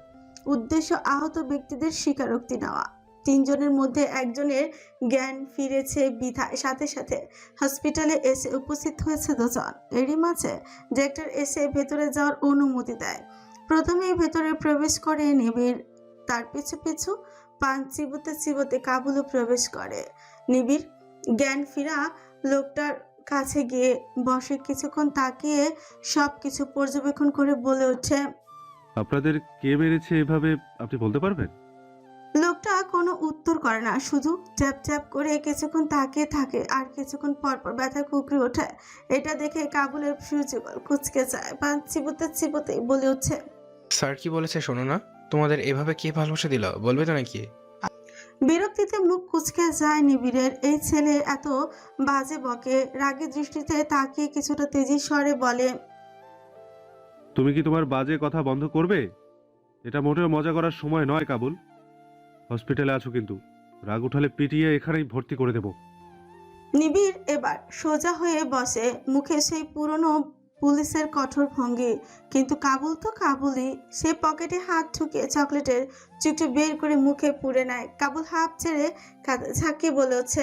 উদ্দেশ্য আহত ব্যক্তিদের স্বীকারোক্তি নেওয়া। তিনজনের মধ্যে একজনের জ্ঞান ফিরেছে বিধায় সাথে সাথে হসপিটালে এসে উপস্থিত হয়েছে দুজন। এরই মাঝে ডাক্তার এসে ভেতরে যাওয়ার অনুমতি দেয়। প্রথমেই ভেতরে প্রবেশ করে নিবিড়, তার পিছু পিছু পান চিবোতে চিবোতে কাবুলও প্রবেশ করে। নিবিড় জ্ঞান ফিরা লোকটার কাছে গিয়ে বসে কিছুক্ষণ তাকিয়ে সবকিছু পর্যবেক্ষণ করে বলে ওঠে, আপনাদের কে মেরেছে এভাবে আপনি বলতে পারবেন? লোকটা কোনো উত্তর করে না, শুধু চ্যাপ চ্যাপ করে কিছুক্ষণ তাকিয়ে থাকে আর কিছুক্ষণ পর পর ব্যথা কুকড়ে ওঠে। এটা দেখে কাবুলের ফিউজিবল কুচকে যায়। পান চিবোতে চিবোতেই বলে উঠছে, স্যার কি বলেছে শোনো না? তোমাদের এভাবে কে ভালোবাসা দিল বলবে তো নাকি? বিরক্তিতে মুখ কুচকে যায় নিবিড়ের। এই ছেলে এত বাজে বকে। রাগী দৃষ্টিতে তাকিয়ে কিছুটা তেজি স্বরে বলে, তুমি কি তোমার বাজে কথা বন্ধ করবে? এটা মোটেও মজা করার সময় নয় কাবুল। হসপিটালে আছো কিন্তু রাগ উঠালে পিটিয়ে এখানেই ভর্তি করে দেব। নিবিড় এবার সোজা হয়ে বসে, মুখে সেই পুরনো পুলিশের কঠোর ভঙ্গি। কিন্তু কাবুল তো কাবুলই। সে পকেটে হাত ঢুকিয়ে চকলেটের চুকটি বের করে মুখে পুরে নেয়। কাবুল হাফ ছেড়ে কাঁধে ঝাঁকিয়ে বলে হচ্ছে,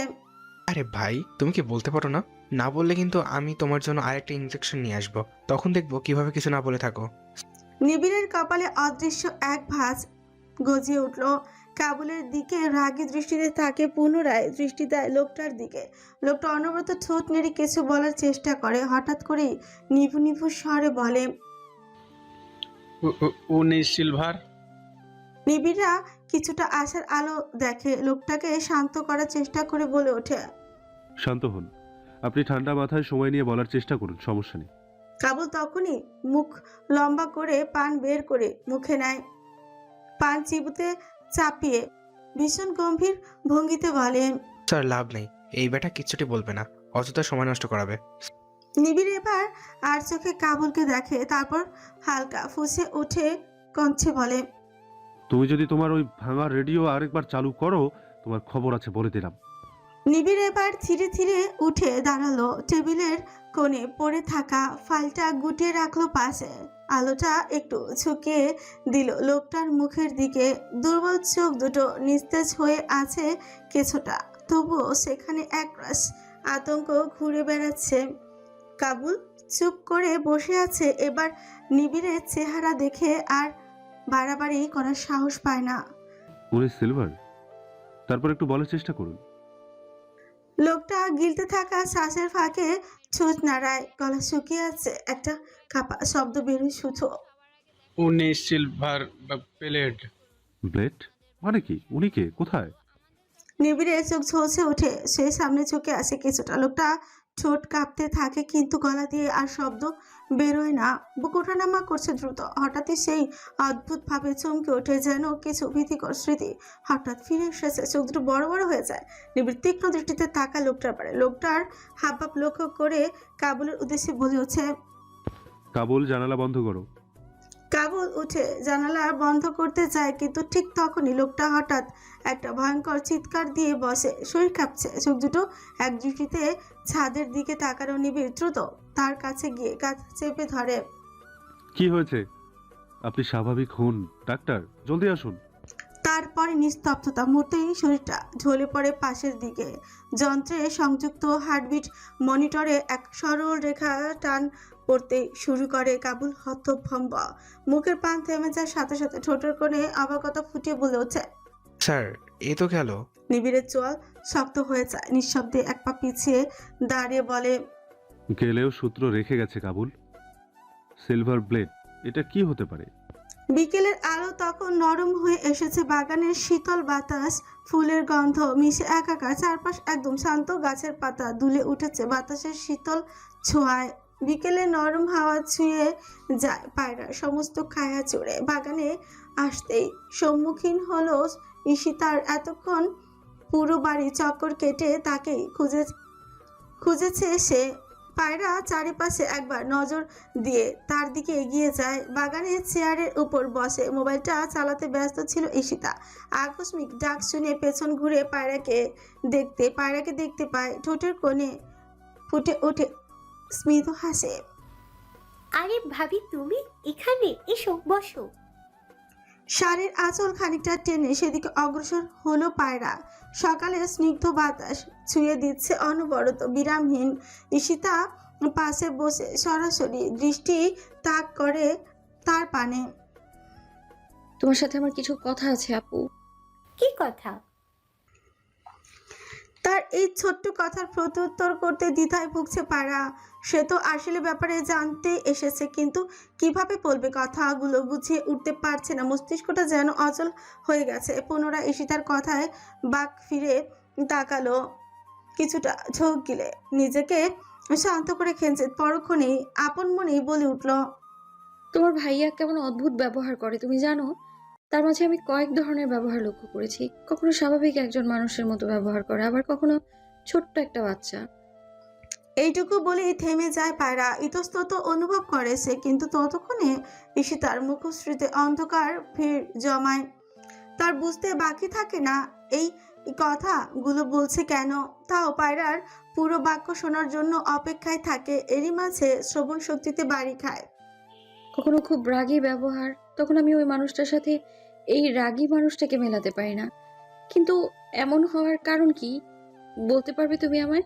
আরে ভাই, তুমি কি বলতে পারো না? না বললে কিন্তু আমি তোমার জন্য আরেকটা ইনজেকশন নিয়ে আসবো, তখন দেখবো কিভাবে কিছু না বলে থাকো। নিবিড়ের কপালে অদৃশ্য এক ভাঁজ গজিয়ে উঠল। কাবুলের দিকে রাগী দৃষ্টিতে তাকে পুনরায় দৃষ্টি দেয় লোকটার দিকে। লোকটা অনবরত ঠোঁট নেড়ে কিছু বলার চেষ্টা করে। হঠাৎ করেই নিভু নিভু স্বরে বলে, উনি সিলভার। নিবিড়রা কিছুটা আশার আলো দেখে। লোকটাকে শান্ত করার চেষ্টা করে বলে ওঠে, শান্ত হন, আপনি ঠান্ডা মাথায় সময় নিয়ে বলার চেষ্টা করুন, সমস্যা নেই। কাবুল তখনই মুখ লম্বা করে পান বের করে মুখে নেয়। পান চিবুতে চাপিয়ে ভীষণ গম্ভীর ভঙ্গিতে বলে, স্যার লাভ নেই, এই ব্যাটা কিচ্ছুটি বলবে না, অযথা সময় নষ্ট করাবে। নিবিড় এবার আর চোখে কাবুলকে দেখে, তারপর হালকা ফুঁসে উঠে কণ্ঠে বলে, তুমি যদি তোমার ওই ভাঙা রেডিও আরেকবার চালু করো তোমার খবর আছে বলে দিলাম। নিবিড় এবার ধীরে ধীরে উঠে দাঁড়ালো। টেবিলের কোণে পড়ে থাকা ফাইলটা গুটিয়ে রাখলো পাশে। আলোটা একটু ঝুঁকিয়ে দিল লোকটার মুখের দিকে। দুর্বল চোখ দুটো নিস্তেজ হয়ে আছে কিছুটা, তবুও সেখানে একরাশ আতঙ্ক ঘুরে বেড়াচ্ছে। কাবুল চুপ করে বসে আছে। এবার নিবিড়ের চেহারা দেখে আর বাড়াবাড়ি করার সাহস পায় না। উনি সিলভার? তারপর একটু বলার চেষ্টা করুন। লোকটা গিলতে থাকা শ্বাসের ফাঁকে ঠোঁট নাড়ায়, গলা শুকিয়ে আছে, একটা কাপা শব্দ বেরোয় শুধু। উনি সিলভার প্লেট। ব্লেড মানে কি? উনি কে? কোথায়? নিবিড়ের চোখ ঝলসে ওঠে। সে সামনে ঝুঁকে আসে কিছুটা। লোকটা ঠোঁট কাঁপতে থাকে কিন্তু গলা দিয়ে আর শব্দ বেরোয় না। বুক ওঠানামা করছে দ্রুত। হঠাৎই সেই অদ্ভুতভাবে চমকে ওঠে, যেন কিছু ভীতিকর স্মৃতি হঠাৎ ফিরে এসেছে। চোখ দুটো বড় বড় হয়ে যায়। নিবিড় তীক্ষ্ণ দৃষ্টিতে তাকায় লোকটার পারে। লোকটার হাবভাব লক্ষ্য করে কাবুলের উদ্দেশ্যে বলে হচ্ছে, কাবুল, জানালা বন্ধ করো। কাবুল উঠে জানালা বন্ধ করতে যায়, কিন্তু ঠিক তখনই লোকটা হঠাৎ একটা ভয়ঙ্কর চিৎকার দিয়ে বসে। শরীর কাঁপছে, চোখ দুটো এক দৃষ্টিতে ছাদের দিকে তাকানো। নিবিড় দ্রুত তার কাছে গিয়ে কাঁধ চেপে ধরে। কি হয়েছে? আপনি স্বাভাবিক হন ডাক্তার, জলদি আসুন। তারপরে নিস্তব্ধতা। মুহূর্তেই শরীরটা ঢলে পড়ে পাশের দিকে। যন্ত্রে সংযুক্ত হার্টবিট মনিটরে এক সরল রেখা টান পড়তে শুরু করে। কাবুল হতভম্ব। মুখের পান থেমে যায় সাথে সাথে। ঠোঁটের কোণে অবাকতা ফুটিয়ে বলে ওঠে, স্যার এ তো গেল। নিবিড়ের চোয়াল শক্ত হয়ে যায়। নিঃশব্দে এক পা পিছিয়ে দাঁড়িয়ে বলে, গেলেও সূত্র রেখে গেছে কাবুল। সিলভার ব্লেড, এটা কি হতে পারে? বিকেলের আলো তখন নরম হয়ে এসেছে। বাগানের শীতল বাতাস, ফুলের গন্ধ মিশে একাকার। চারপাশ একদম শান্ত। গাছের পাতা দুলে উঠেছে বাতাসের শীতল ছোঁয়ায়। বিকেলে নরম হাওয়া ছুঁয়ে যায় পায়রার সমস্ত খায়া চড়ে। বাগানে আসতেই সম্মুখীন হলো ঈশিতার। এতক্ষণ পুরো বাড়ি চক্কর কেটে তাকেই খুঁজেছে সে। পায়রা চারিপাশে একবার নজর দিয়ে তার দিকে এগিয়ে যায়। বাগানের চেয়ারের উপর বসে মোবাইলটা চালাতে ব্যস্ত ছিল ঈশিতা। আকস্মিক ডাক শুনে পেছন ঘুরে পায়রাকে দেখতে পায়। ঠোঁটের কোণে ফুটে ওঠে স্মিত হাসে। আরে ভাবি, তুমি এখানে? এসো বসো। শাড়ির আঁচল খানিকটা টেনে সেদিকে অগ্রসর হলো পায়রা। সকালের স্নিগ্ধ বাতাস ছুঁয়ে দিচ্ছে অনবরত বিরামহীন। ঈশিতা পাশে বসে সরাসরি দৃষ্টি তাক করে তার পানে। তোমার সাথে আমার কিছু কথা আছে আপু। কি কথা? তার এই ছোট্ট কথার প্রত্যুত্তর করতে দ্বিধায় ভুগছে পায়রা। সে তো আসলে ব্যাপারে জানতে এসেছে, কিন্তু কিভাবে বলবে কথাগুলো বুঝিয়ে উঠতে পারছে না। মস্তিষ্কটা যেন অচল হয়ে গেছে। পুনরায় ঈশিতার কথায় বাক ফিরে তাকালো, কিছুটা ঝোঁক গিলে নিজেকে শান্ত করে খেলছে। পরক্ষণেই আপন মনেই বলে উঠল, তোমার ভাইয়া কেমন অদ্ভুত ব্যবহার করে তুমি জানো? তার মাঝে আমি কয়েক ধরনের ব্যবহার লক্ষ্য করেছি। কখনো স্বাভাবিক একজন মানুষের মতো ব্যবহার করে, আবার কখনো ছোট্ট একটা বাচ্চা। এইটুকু বলেই থেমে যায় পায়রা। ইতস্তত অনুভব করে সে, কিন্তু ততক্ষণে ঈশিতার মুখশ্রীতে অন্ধকার ভিড় জমায়। তার বুঝতে বাকি থাকে না এই কথাগুলো বলছে কেন। তাও পায়রার পুরো বাক্য শোনার জন্য অপেক্ষায় থাকে। এরই মাঝে শ্রবণ শক্তিতে বাড়ি খায়। কখনো খুব রাগী ব্যবহার, তখন আমি ওই মানুষটার সাথে এই রাগী মানুষটাকে মেলাতে পারি না। কিন্তু এমন হওয়ার কারণ কি বলতে পারবে তুমি আমায়?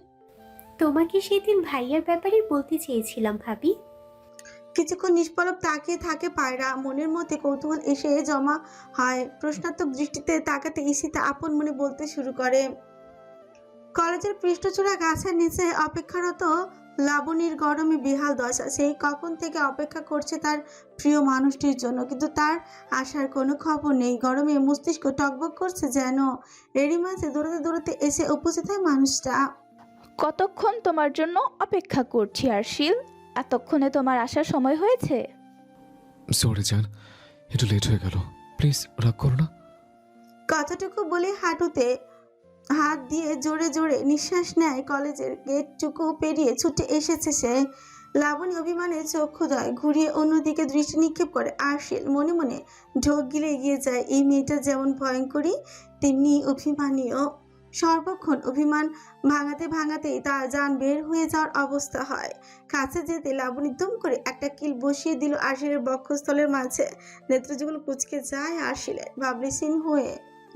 তোমাকে সেদিন ভাইয়ার ব্যাপারে বলতে চেয়েছিলাম ভাবি। কিছুক্ষণ নিষ্পলক তাকিয়ে থাকে পায়রা। মনের মধ্যে কৌতূহল এসে জমা হয়। প্রশ্নাত্মক দৃষ্টিতে তাকাতে ঈশিতা আপন মনে বলতে শুরু করে। কলেজের পৃষ্ঠচূড়া গাছের নিচে অপেক্ষারত লাবণীর গরমে বেহাল দশা। সেই কখন থেকে অপেক্ষা করছে তার প্রিয় মানুষটির জন্য, কিন্তু তার আসার কোনো খবর নেই। গরমে মস্তিষ্ক টকবক করছে যেন। এরই মাঝে দৌড়াতে দৌড়াতে এসে উপস্থিত হয় মানুষটা। কতক্ষণ তোমার জন্য অপেক্ষা করছি আরশিল? এতক্ষণে তোমার আসার সময় হয়েছে? সরি জান, একটু লেট হয়ে গেল, প্লিজ রাগ করো না। কথাটুকু বলে হাঁটুতে হাত দিয়ে জোরে জোরে নিঃশ্বাস নেয়। কলেজের গেটটুকু পেরিয়ে ছুটে এসেছে সে। লাবণী অভিমানে চক্ষুদয় ঘুরিয়ে অন্যদিকে দৃষ্টি নিক্ষেপ করে। আরশিল মনে মনে ঢোক গিলে এগিয়ে যায়। এই মেয়েটা যেমন ভয়ঙ্করী তেমনি অভিমানীয়। সর্বক্ষণ অভিমান ভাঙাতে ভাঙাতেই তার জান বের হয়ে যাওয়ার অবস্থা হয়। কাছে যেতে লাবণী দুম করে একটা কিল বসিয়ে দিল আরশিলের বক্ষস্থলের মাঝে। নেত্রযুগল কুচকে যায় আরশিলের। ভাবলেশীন হয়ে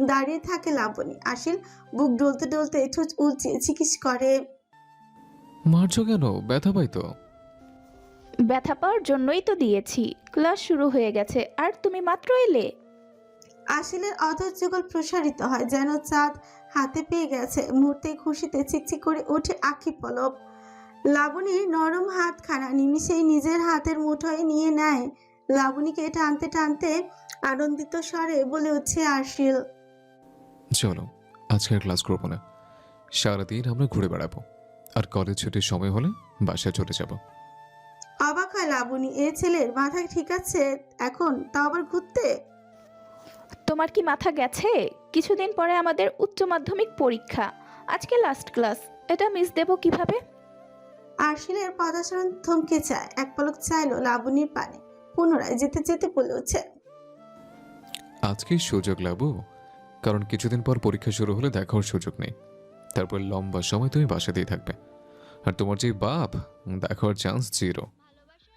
দাঁড়িয়ে থাকে লাবণী। আরশিল বুক ডলতে ডলতে ঠোঁট উল্চিয়ে জিজ্ঞেস করে, মারছো কেন? ব্যথা পাই তো। ব্যথা পাওয়ার জন্যই তো দিয়েছি। ক্লাস শুরু হয়ে গেছে আর তুমি মাত্র এলে। আরশিলের অধর যুগল প্রসারিত হয়, যেন চাঁদ হাতে পেয়ে গেছে। মুহূর্তে খুশিতে চিকচিক করে ওঠে আখি পলক। লাবণীর নরম হাতখানা নিমিষেই নিজের হাতের মুঠোয় নিয়ে নেয়। লাবণীকে টানতে টানতে আনন্দিত স্বরে বলে উঠছে আরশিল, চলো আজকে আর ক্লাস করবো না, সারাদিন আমরা ঘুরে বেড়াবো, আর কলেজ ছুটির সময় হলে বাসায় চলে যাব। অবাক হয় লাবণী। এ ছেলের মাথায় ঠিক আছে এখন, তাও আবার ঘুরতে? তোমার কি মাথা গেছে? কিছুদিন পরে আমাদের উচ্চ মাধ্যমিক পরীক্ষা। আজকে লাস্ট ক্লাস, এটা মিস দেব কিভাবে? আরশিলের পদাচরণ থমকে যায়। এক পলক চাইলো লাবণীর পানে। পুনরায় যেতে যেতে বলে উঠছে, আজকেই সুযোগ লাবু, কারণ কিছুদিন পর পরীক্ষা শুরু হলে দেখার সুযোগ নেই। তারপর লম্বা সময় তুমি বাসাতেই থাকবে, আর তোমার যে বাপ, দেখার চান্স জিরো।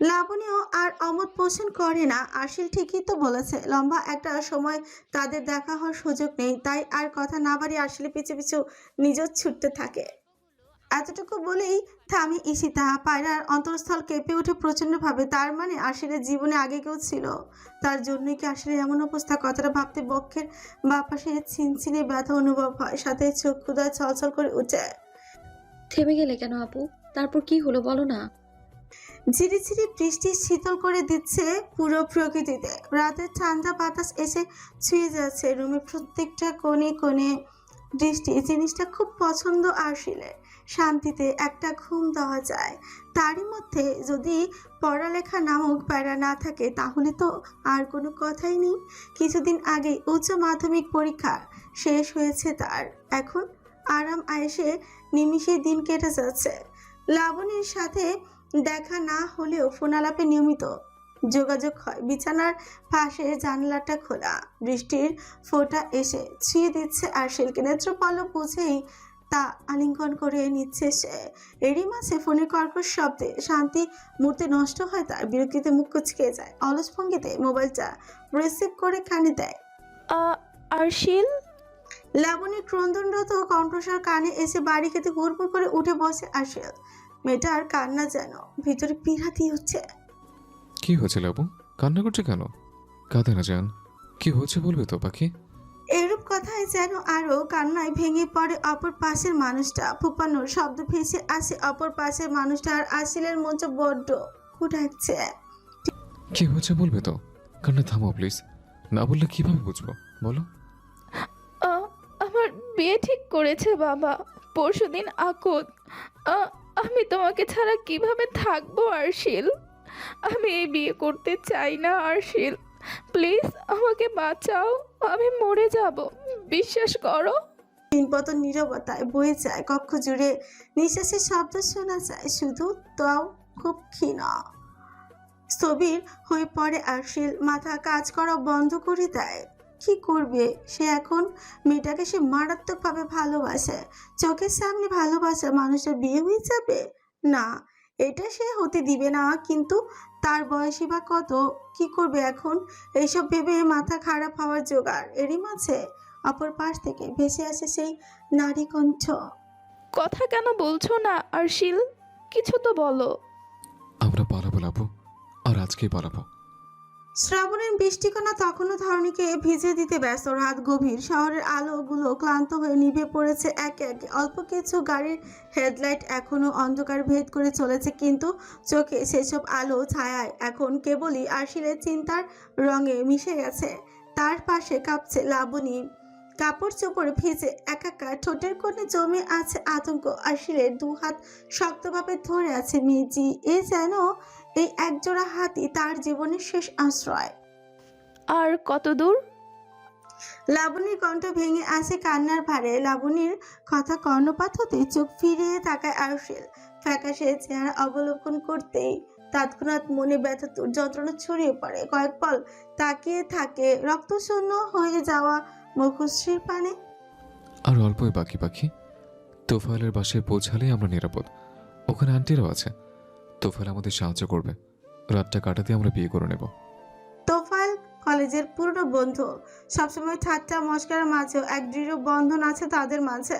লাবণীও আর অমত পোষণ করে না। আরশিল ঠিকই তো বলেছে, লম্বা একটা সময় তাদের দেখা হওয়ার সুযোগ নেই। তাই আর কথা না বাড়িয়ে আরশিলের পিছু পিছু নিজেও ছুটতে থাকে। এতটুকু বলেই থামে ঈশিতা। পায়রার অন্তরস্থল কেঁপে ওঠে প্রচন্ডভাবে। তার মানে আরশিলের জীবনে আগে কেউ ছিল, তার জন্যই কি আরশিলের এমন অবস্থা? কথাটা ভাবতে বক্ষের বাঁ পাশে ছিনছিনে ব্যথা অনুভব হয়, সাথে চক্ষুদয় ছলছল করে উঠে। থেমে গেলে কেন আপু? তারপর কি হলো বলো না। ঝিরিঝিরি বৃষ্টি শীতল করে দিচ্ছে পুরো প্রকৃতিতে। রাতের ঠান্ডা বাতাস এসে ছুঁয়ে যাচ্ছে রুমের প্রত্যেকটা কোণে কোণে। বৃষ্টি জিনিসটা খুব পছন্দ আরশিলের। শান্তিতে একটা ঘুম দেওয়া যায়। তারই মধ্যে যদি পড়ালেখা নামক প্যারা না থাকে তাহলে তো আর কোনো কথাই নেই। কিছুদিন আগেই উচ্চ মাধ্যমিক পরীক্ষা শেষ হয়েছে তার। এখন আরাম আয়েশে নিমিষে দিন কেটে যাচ্ছে। লাবণীর সাথে দেখা না হলেও ফোনালাপে নিয়মিত যোগাযোগ হয়। বিছানার পাশে জানলাটা খোলা, বৃষ্টির ফোঁটা এসে ছুঁয়ে দিচ্ছে আরশিলকে। নেত্রপল্লব বুঝেই তা আলিঙ্গন করে নিচ্ছে সে। এরই মাঝে ফোনে কর্কশ শব্দে শান্তি মুহূর্তে নষ্ট হয় তার। বিরক্তিতে মুখ কুচকে যায়। অলস ভঙ্গিতে মোবাইলটা রিসিভ করে কানে দেয়। আরশিল? লাবণী ক্রন্দনরত কণ্ঠস্বর কানে এসে বাড়ি খেতে হুড়মুড় করে উঠে বসে আরশিল। মেয়েটার কান্না যেন ভিতরে পিরাতি হচ্ছে। কি হয়েছে লাবু? কান্না করছে কেন? কাঁদে না জান, কি হয়েছে বলবে তো পাখি? এরূপ কথায় যেন আরো কান্নায় ভেঙে পড়ে অপর পাশের মানুষটা। ফুপানোর শব্দ ভেসে আসে অপর পাশের মানুষটা। আর আরশিলের মঞ্চ বড্ড কুটাচ্ছে। কি হয়েছে বলবে তো? কান্না থামাও প্লিজ, না বললে কিভাবে বুঝবো বলো? আমার বিয়ে ঠিক করেছে বাবা, পরশুদিন আকদ। আমি তোমাকে ছাড়া কিভাবে থাকবো আরশিল? আমি এই বিয়ে করতে চাই না আরশিল, প্লিজ আমাকে বাঁচাও, আমি মরে যাব, বিশ্বাস করো। দিনপতন নীরবতায় বয়ে যায় কক্ষ জুড়ে। নিঃশ্বাসের শব্দ শোনা যায়, শুধু তাও খুব ক্ষীণ। স্থবির হয়ে পড়ে আরশিল। মাথা কাজ করা বন্ধ করে দেয়। কি করবে সে এখন? মেয়েটাকে সে মারাত্মকভাবে ভালোবাসে। চোখের সামনে ভালোবাসা মানুষের বিয়ে হয়ে যাবে? না, এটা সে হতে দিবে না। কিন্তু তার বয়সী বা কত? কি করবে এখন? এইসব ভেবে মাথা খারাপ হওয়ার জোগাড়। এরই মাঝে অপর পাশ থেকে ভেসে আসে সেই নারী কণ্ঠ। কথা কেন বলছো না আরশিল? কিছু তো বলো। আমরা পালাবো লাবু, আর আজকেই পালাবো। শ্রাবণের বৃষ্টিকণা তখনও ধরণীকে ভিজে দিতে ব্যস্ত। রাত গভীর, শহরের আলোগুলো ক্লান্ত হয়ে নিভে পড়েছে একে একে। অল্প কিছু গাড়ির হেডলাইট এখনো অন্ধকার ভেদ করে চলেছে, কিন্তু চোখে সেসব আলো ছায়ায় এখন কেবলই আরশিলের চিন্তার রঙে মিশে গেছে। তার পাশে কাঁপছে লাবণী, কাপড় চোপড় ভিজে একাকার, ঠোঁটের কোণে জমে আছে আতঙ্ক। আরশিলের দু হাত শক্তভাবে ধরে আছে মিজি। এ যেন এই একজোড়া হাতই তার জীবনের শেষ আশ্রয়। আর কত দূর? লাবণীর কণ্ঠ ভেঙে আসে কান্নার ভারে। লাবণীর কথা কর্ণপাত হতে চোখ ফিরিয়ে তাকায় আরশিল। ফ্যাকাশে চেহারা অবলোকন করতেই তৎক্ষণাৎ মনে ব্যথাতুর যন্ত্রণা ছড়িয়ে পড়ে। কয়েক পল তাকিয়ে থাকে রক্তশূন্য হয়ে যাওয়া মুখশ্রীর পানে। আর অল্পই বাকি পাখি। তোফায়েলের বাসায় পৌঁছালেই আমরা নিরাপদ। ওখানে আন্টিরাও আছে, তোফায়েল আমাদের সাহায্য করবে। রাতটা কাটাতে আমরা বিয়ে করে নেব। তোফায়েল কলেজের পুরনো বন্ধু। সবসময় ঠাট্টা মস্করার মাঝেও এক দৃঢ় বন্ধন আছে তাদের মাঝে।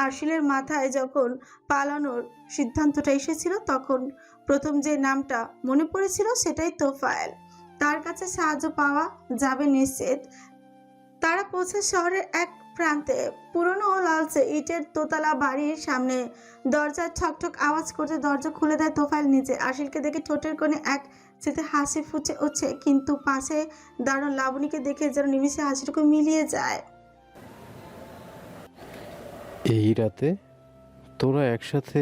আরশিলের মাথায় যখন পালানোর সিদ্ধান্তটা এসেছিল, তখন প্রথম যে নামটা মনে পড়েছিল সেটাই তোফায়েল। তার কাছে সাহায্য পাওয়া যাবে নিশ্চিত। তারা পৌঁছে শহরের এক প্রান্তে। পুরনো লালচে ইটের দোতলা বাড়ির সামনে। দরজার ঠকঠক আওয়াজ করতে দরজা খুলে দেয় তোফায়েল নিজে। আরশিলকে দেখে ঠোঁটের কোণে এক চিতে হাসি ফুটে উঠছে, কিন্তু পাশে দাঁড়ানো লাবণীকে দেখে যেন নিমিষে হাসিটুকু মিলিয়ে যায়। এই রাতে তোরা একসাথে,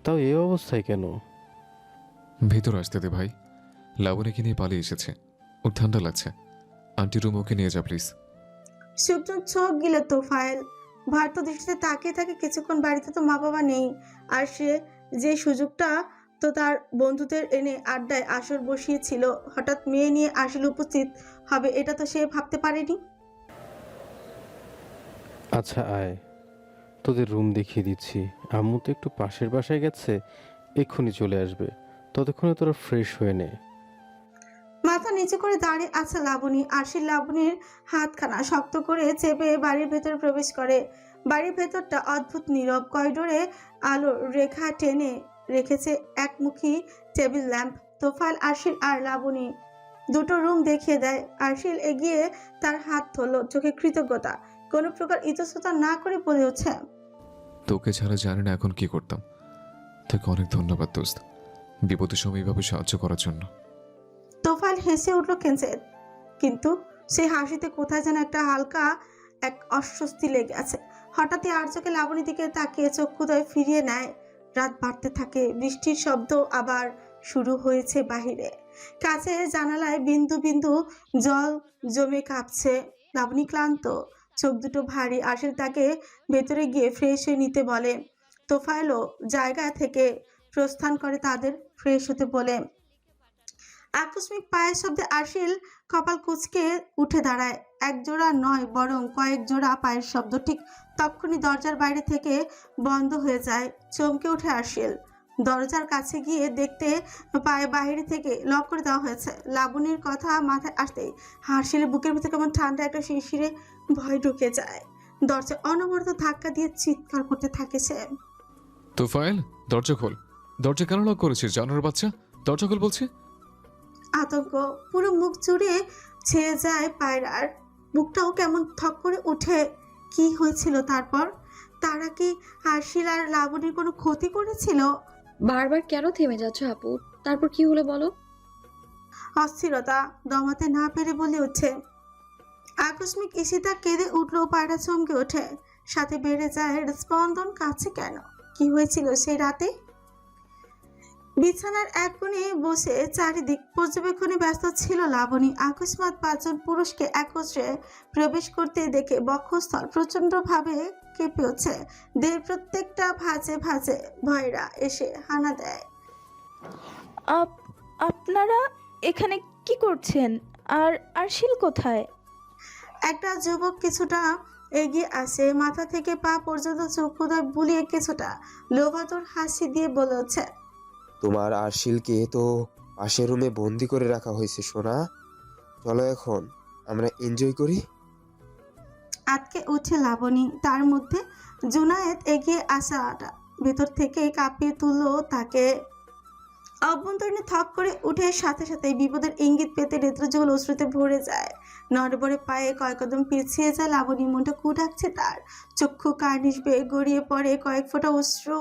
তাও এই অবস্থায় কেন? ভেতর আসতে দে ভাই, লাবণীকে নিয়ে পালিয়ে এসেছে, ওর ঠান্ডা লাগছে। আন্টি রুম ওকে নিয়ে যা প্লিজ। শুকনো চোখ গিলে তোফায়েল ভারত দৃষ্টিতে তাকিয়ে থাকে কিছুক্ষণ। বাড়িতে তো মা বাবা নেই, আর সে যে সুযোগটা তো তার বন্ধুদের এনে আড্ডায় আসর বসিয়েছিল, হঠাৎ মেয়ে নিয়ে আরশিল উপস্থিত হবে এটা তো সে ভাবতে পারেনি। আচ্ছা আয়, তোদের রুম দেখিয়ে দিচ্ছি। আম্মু তো একটু পাশের বাসায় গেছে, এক্ষুনি চলে আসবে। ততক্ষণে তোরা ফ্রেশ হয়ে নে। মাথা নিচু করে দাঁড়িয়ে আছে লাবণী। আরশিল লাবণীর হাতখানা শক্ত করে চেপে বাড়ির ভেতরে প্রবেশ করে। বাড়ির ভেতরটা অদ্ভুত নীরব। করিডোরে আলোর রেখা টেনে রেখেছে একমুখী টেবিল ল্যাম্প। তোফায়েল, আরশিল আর লাবণী দুটো রুম দেখিয়ে দেয়। আরশিল এগিয়ে তার হাত ধরল, চোখে কৃতজ্ঞতা। কোনো প্রকার ইতস্ততা না করে বলে উঠছে, তোকে ছাড়া জানি না এখন কি করতাম। তোকে অনেক ধন্যবাদ দোস্ত, বিপদের সময় এইভাবে সাহায্য করার জন্য। তোফায়েল হেসে উঠল কেঁচে, কিন্তু সেই হাসিতে কোথায় যেন একটা হালকা এক অস্বস্তি লেগে আছে। হঠাৎই আর চোখে লাবণীর দিকে তাকিয়ে চক্ষুদয় ফিরিয়ে নেয়। রাত বাড়তে থাকে, বৃষ্টির শব্দ আবার শুরু হয়েছে বাহিরে। কাছে জানালায় বিন্দু বিন্দু জল জমে কাঁপছে। লাবণী ক্লান্ত, চোখ দুটো ভারী। আরশিল তাকে ভেতরে গিয়ে ফ্রেশ হয়ে নিতে বলে। তোফায়েলও জায়গা থেকে প্রস্থান করে তাদের ফ্রেশ হতে বলে। আকস্মিক পায়ের শব্দে আরশিল কপাল কুঁচকে উঠে দাঁড়ায়। এক জোড়া নয় বরং কয়েক জোড়া পায়ের শব্দ। ঠিক তক্ষুনি দরজার বাইরে থেকে বন্ধ হয়ে যায়। চমকে ওঠে আরশিল। দরজার কাছে গিয়ে দেখতে পায়ে বাইরে থেকে লক করে দেওয়া হয়েছে। লাবণীর কথা মাথায় আসতেই আরশিলের বুকের ভিতরে কেমন ঠান্ডা একটা শিরশিরে ভয় ঢুকে যায়। দরজা অনবরত ধাক্কা দিয়ে চিৎকার করতে থাকে সে। তোফায়েল, দরজা খোল। দরজা কেন লক করেছিস জানোয়ার বাচ্চা? দরজা খোল বলছি। আতঙ্ক পুরো মুখ জুড়ে ছেয়ে যায় পায়রার। বুকটাও কেমন থক করে উঠে। কি হয়েছিল তারপর? তারা কি আরশিল আর লাবণীর কোনো ক্ষতি করেছিল? বারবার কেন থেমে যাচ্ছ আপু? তারপর কি হলো বলো। অস্থিরতা দমাতে না পেরে বলে উঠছে। আকস্মিক ঈশিতা কেঁদে উঠলো। পায়রা চমকে ওঠে, সাথে বেড়ে যায় স্পন্দন। কাছে কেন? কি হয়েছিল সেই রাতে? বিছানার এক কোণে বসে চারিদিক পর্যবেক্ষণে ব্যস্ত ছিল লাবণী। আকস্মাৎ 5 জন পুরুষকে একত্রে প্রবেশ করতে দেখে বক্ষস্থল প্রচন্ড ভাবে কেঁপে উঠছে। দেহের প্রত্যেকটা ভাঁজে ভাঁজে ভয়রা এসে হানা দেয়। আপনারা এখানে কি করছেন? আর আরশিল কোথায়? একটা যুবক কিছুটা এগিয়ে আসে, মাথা থেকে পা পর্যন্ত চক্ষুদয় বুলিয়ে কিছুটা লোভাতুর হাসি দিয়ে বলে হচ্ছে, তোমার আরশিলকে তো পাশের রুমে বন্দি করে রাখা হয়েছে সোনা। চলো এখন আমরা এনজয় করি। আটকে উঠে লাবণী। তার মধ্যে জুনায়েদ এগিয়ে আসাটা ভেতর থেকে কাঁপিয়ে তুললো তাকে। অভ্যন্তরীণে থপ করে উঠে সাথে সাথে বিপদের ইঙ্গিত পেতে নেত্রজল অশ্রুতে ভরে যায়। নড়বড়ে পায়ে কয়েক কদম পিছিয়ে যায় লাবণী। মনটা কুটাচ্ছে তার। চক্ষু কার্নিশ বেয়ে গড়িয়ে পড়ে কয়েক ফোঁটা অশ্রু।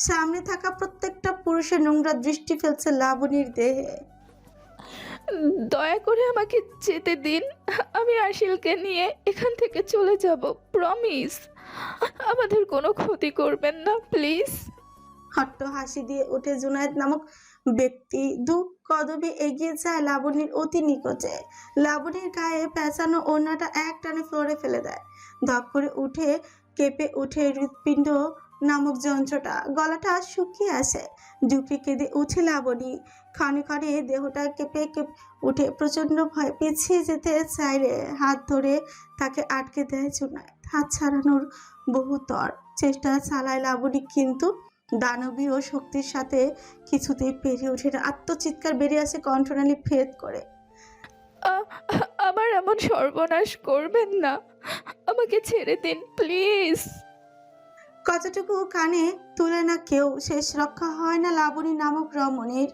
সামনে থাকা প্রত্যেকটা পুরুষের নোংরা দৃষ্টি ফেলছে লাবণীর দেহে। দয়া করে আমাকে যেতে দিন। আমি আরশিলকে নিয়ে এখান থেকে চলে যাব, প্রমিস। আমাদের কোনো ক্ষতি করবেন না, প্লিজ। হট্ট হাসি দিয়ে উঠে জুনায়েদ নামক ব্যক্তি 2 কদমে এগিয়ে যায় লাবণীর অতি নিকটে। লাবণীর গায়ে পেঁচানো ওড়নাটা এক টানে ফ্লোরে ফেলে দেয়। ধপ করে উঠে কেঁপে উঠে হৃৎপিণ্ড নামক যন্ত্রটা। গলাটা শুকিয়ে আসে। ডুকরে কেঁদে উঠে লাবণী। ক্ষণে ক্ষণে দেহটা কেঁপে উঠে প্রচন্ড ভয় পিছিয়ে যেতে চাইলে হাত ধরে তাকে আটকে দেয় জুনায়েদ। হাত ছাড়ানোর বহুতর চেষ্টা চালায় লাবণী, কিন্তু দানবীয় শক্তির সাথে কিছুতেই পেরিয়ে ওঠে না। আত্মচিৎকার বেরিয়ে আসে কণ্ঠনালী ভেদ করে। আমার এমন সর্বনাশ করবেন না, আমাকে ছেড়ে দিন প্লিজ। কতটুকু কানে তুলে না কেউ। শেষ রক্ষা হয় না লাবণী নামক রমণীর।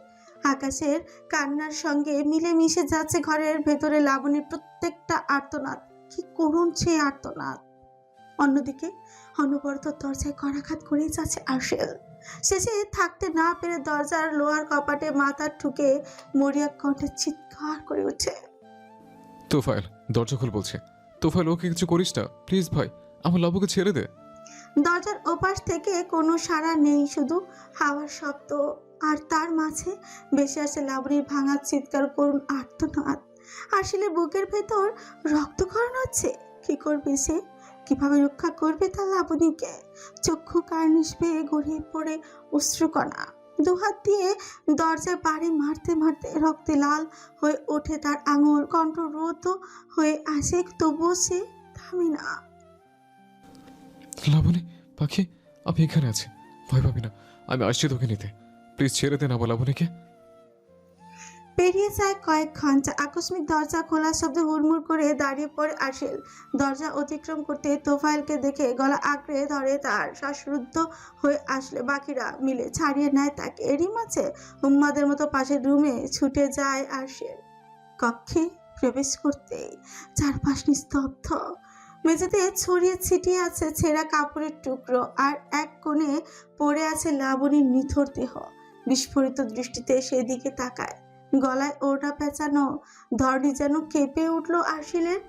আকাশের কান্নার সঙ্গে মিলে মিশে যাচ্ছে ঘরের ভেতরে লাবণীর প্রত্যেকটা আর্তনাদ। কি করুণ সেই আর্তনাদ। অন্যদিকে অনবরত দরজায় করাঘাত করেই যাচ্ছে আরশিল। শেষে থাকতে না পেরে দরজার লোহার কপাটে মাথা ঠুকে মরিয়া কণ্ঠে চিৎকার করে ওঠে। তোফায়েল, দরজা খোল বলছে। তোফায়েল, ওকে কিছু করিস না প্লিজ ভাই, আমার লাবুকে ছেড়ে দে। দরজার ওপাশ থেকে কোনো সাড়া নেই, শুধু হাওয়ার শব্দ। আর তার মাঝে বেশি আসে লাবণীর ভাঙা চিৎকার, করুণ আর্তনাদ। আরশিলের বুকের ভেতর রক্তক্ষরণ হচ্ছে। কি করবে সে? কিভাবে রক্ষা করবে তার লাবণীকে? চক্ষু কার্নিশ বেয়ে গড়িয়ে পড়ে অশ্রুকণা। 2 হাত দিয়ে দরজায় বাড়ি মারতে মারতে রক্তে লাল হয়ে ওঠে তার আঙুল। কণ্ঠ রোধ হয়ে আসে, তবুও সে থামে না। লাবণী পাখি, আমি এখানে আছি, ভয় পাবি না, আমি আসছি তোকে নিতে। প্লিজ ছেড়ে দে না লাবণীকে। পেরিয়ে যায় কয়েক ঘন্টা। আকস্মিক দরজা খোলার শব্দে হুড়মুড় করে দাঁড়িয়ে পড়ে আরশিল। দরজা অতিক্রম করতে তোফায়েলকে দেখে গলা আঁকড়ে ধরে। তার শ্বাসরুদ্ধ হয়ে আসলে বাকিরা মিলে ছাড়িয়ে নেয় তাকে। এরই মাঝে উম্মাদের মতো পাশের রুমে ছুটে যায় আরশিল। কক্ষে প্রবেশ করতেই চারপাশ নিস্তব্ধ। মেঝেতে ছড়িয়ে ছিটিয়ে আছে ছেঁড়া কাপড়ের টুকরো, আর এক কোণে পড়ে আছে লাবণীর নিথর দেহ। বিস্ফোরিত দৃষ্টিতে সেদিকে তাকায়। গলায় ওড়না পেঁচানো ধরনি যেন কেঁপে উঠলো আরশিলের।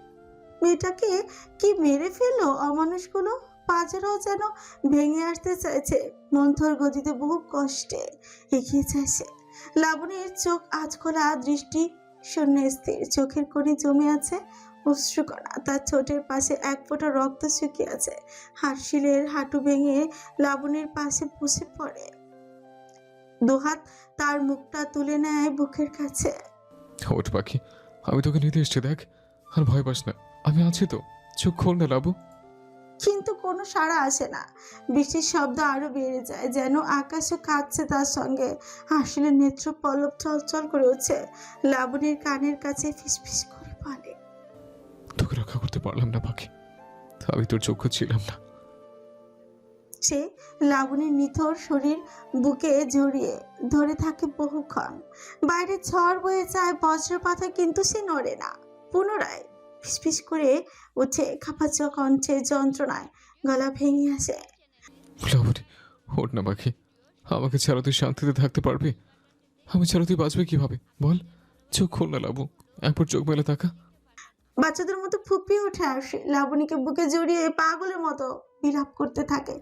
মেয়েটাকে কি মেরে ফেললো অমানুষগুলো? পাজরাও যেন ভেঙে আসতে চাইছে। মন্থর গতিতে বহু কষ্টে এগিয়ে যাচ্ছে। লাবণীর চোখ আজ খোলা, দৃষ্টি শূন্য স্থির। চোখের কোণে জমে আছে অশ্রুকণা। তার ঠোঁটের পাশে এক ফোঁটা রক্ত শুকিয়ে আছে। আরশিলের হাঁটু ভেঙে লাবণীর পাশে বসে পড়ে। 2 হাত তার মুখটা তুলে নেয় বুকের কাছে। ওঠ পাখি, আমি তোকে নিতে এসছি, দেখ, আর ভয় পাস না, আমি আছি তো, চোখ খোল না লাবু। কিন্তু কোনো সাড়া আসে না। বৃষ্টির শব্দ আরো বেড়ে যায়, যেন আকাশও কাঁদছে তার সঙ্গে। আসলে নেত্র পল্লব চলচল করে উঠছে। লাবণীর কানের কাছে ফিসফিস করে বলে, তোকে রক্ষা করতে পারলাম না পাখি, আমি তোর চক্ষু ছিলাম না। সে লাবণীর নিথর শরীর বুকে জড়িয়ে ধরে থাকে বহুক্ষণ। বাইরে ঝড় বয়ে যায় বজ্রপাতে, কিন্তু সে নড়ে না। পুনরায় ফিসফিস করে উঠে খাপাচ্ছ কণ্ঠে, যন্ত্রণায় গলা ভেঙে আসে। লাবণী, ওঠ না পাখি, আমাকে ছাড়া তুই শান্তিতে থাকতে পারবি? আমি ছাড়া তুই বাঁচবে কিভাবে বল? চোখ খোল না লাবু, একবার চোখ মেলে তাকা। বাচ্চাদের মতো ফুপিয়ে উঠে আসে। লাবণীকে বুকে জড়িয়ে পাগলের মতো বিলাপ করতে থাকে,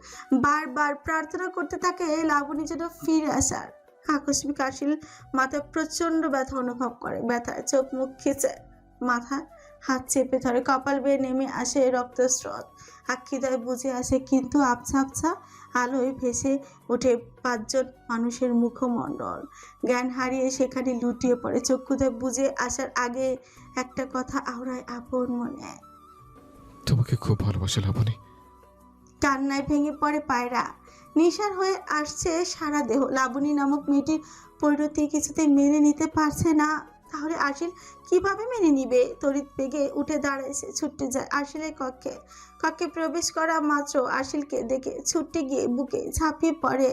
বারবার প্রার্থনা করতে থাকে লাবণী যেন ফিরে আসার। আকস্মিক আশিল মাথায় প্রচন্ড ব্যথা অনুভব করে। ব্যথায় চোখ মুখ খিচে, মাথা হাত চেপে ধরে, কপাল বেয়ে নেমে আসে রক্তস্রোত। আক্ষিদায় বুঝে আসে, কিন্তু আবছা আবছা আলোয় ভেসে ওঠে 5 জন মানুষের মুখমণ্ডল। জ্ঞান হারিয়ে সেখানে লুটিয়ে পড়ে। চক্ষুদায় বুঝে আসার আগে একটা কথা আওড়ায় আপন মনে। তোমাকে খুব ভালোবাসে লাবণী। কান্নায় ভেঙে পড়ে পায়রা। নিশার হয়ে আসছে সারা দেহ। লাবণী নামক মেয়েটির পরিণতি কিছুতেই মেনে নিতে পারছে না। তাহলে আশিল কিভাবে মেনে নিবে? তড়িৎ বেগে উঠে দাঁড়াইছে, ছুটতে যায় আশিলের কক্ষে। কক্ষে প্রবেশ করা মাত্র আশিলকে দেখে ছুটতে গিয়ে বুকে ঝাঁপিয়ে পড়ে।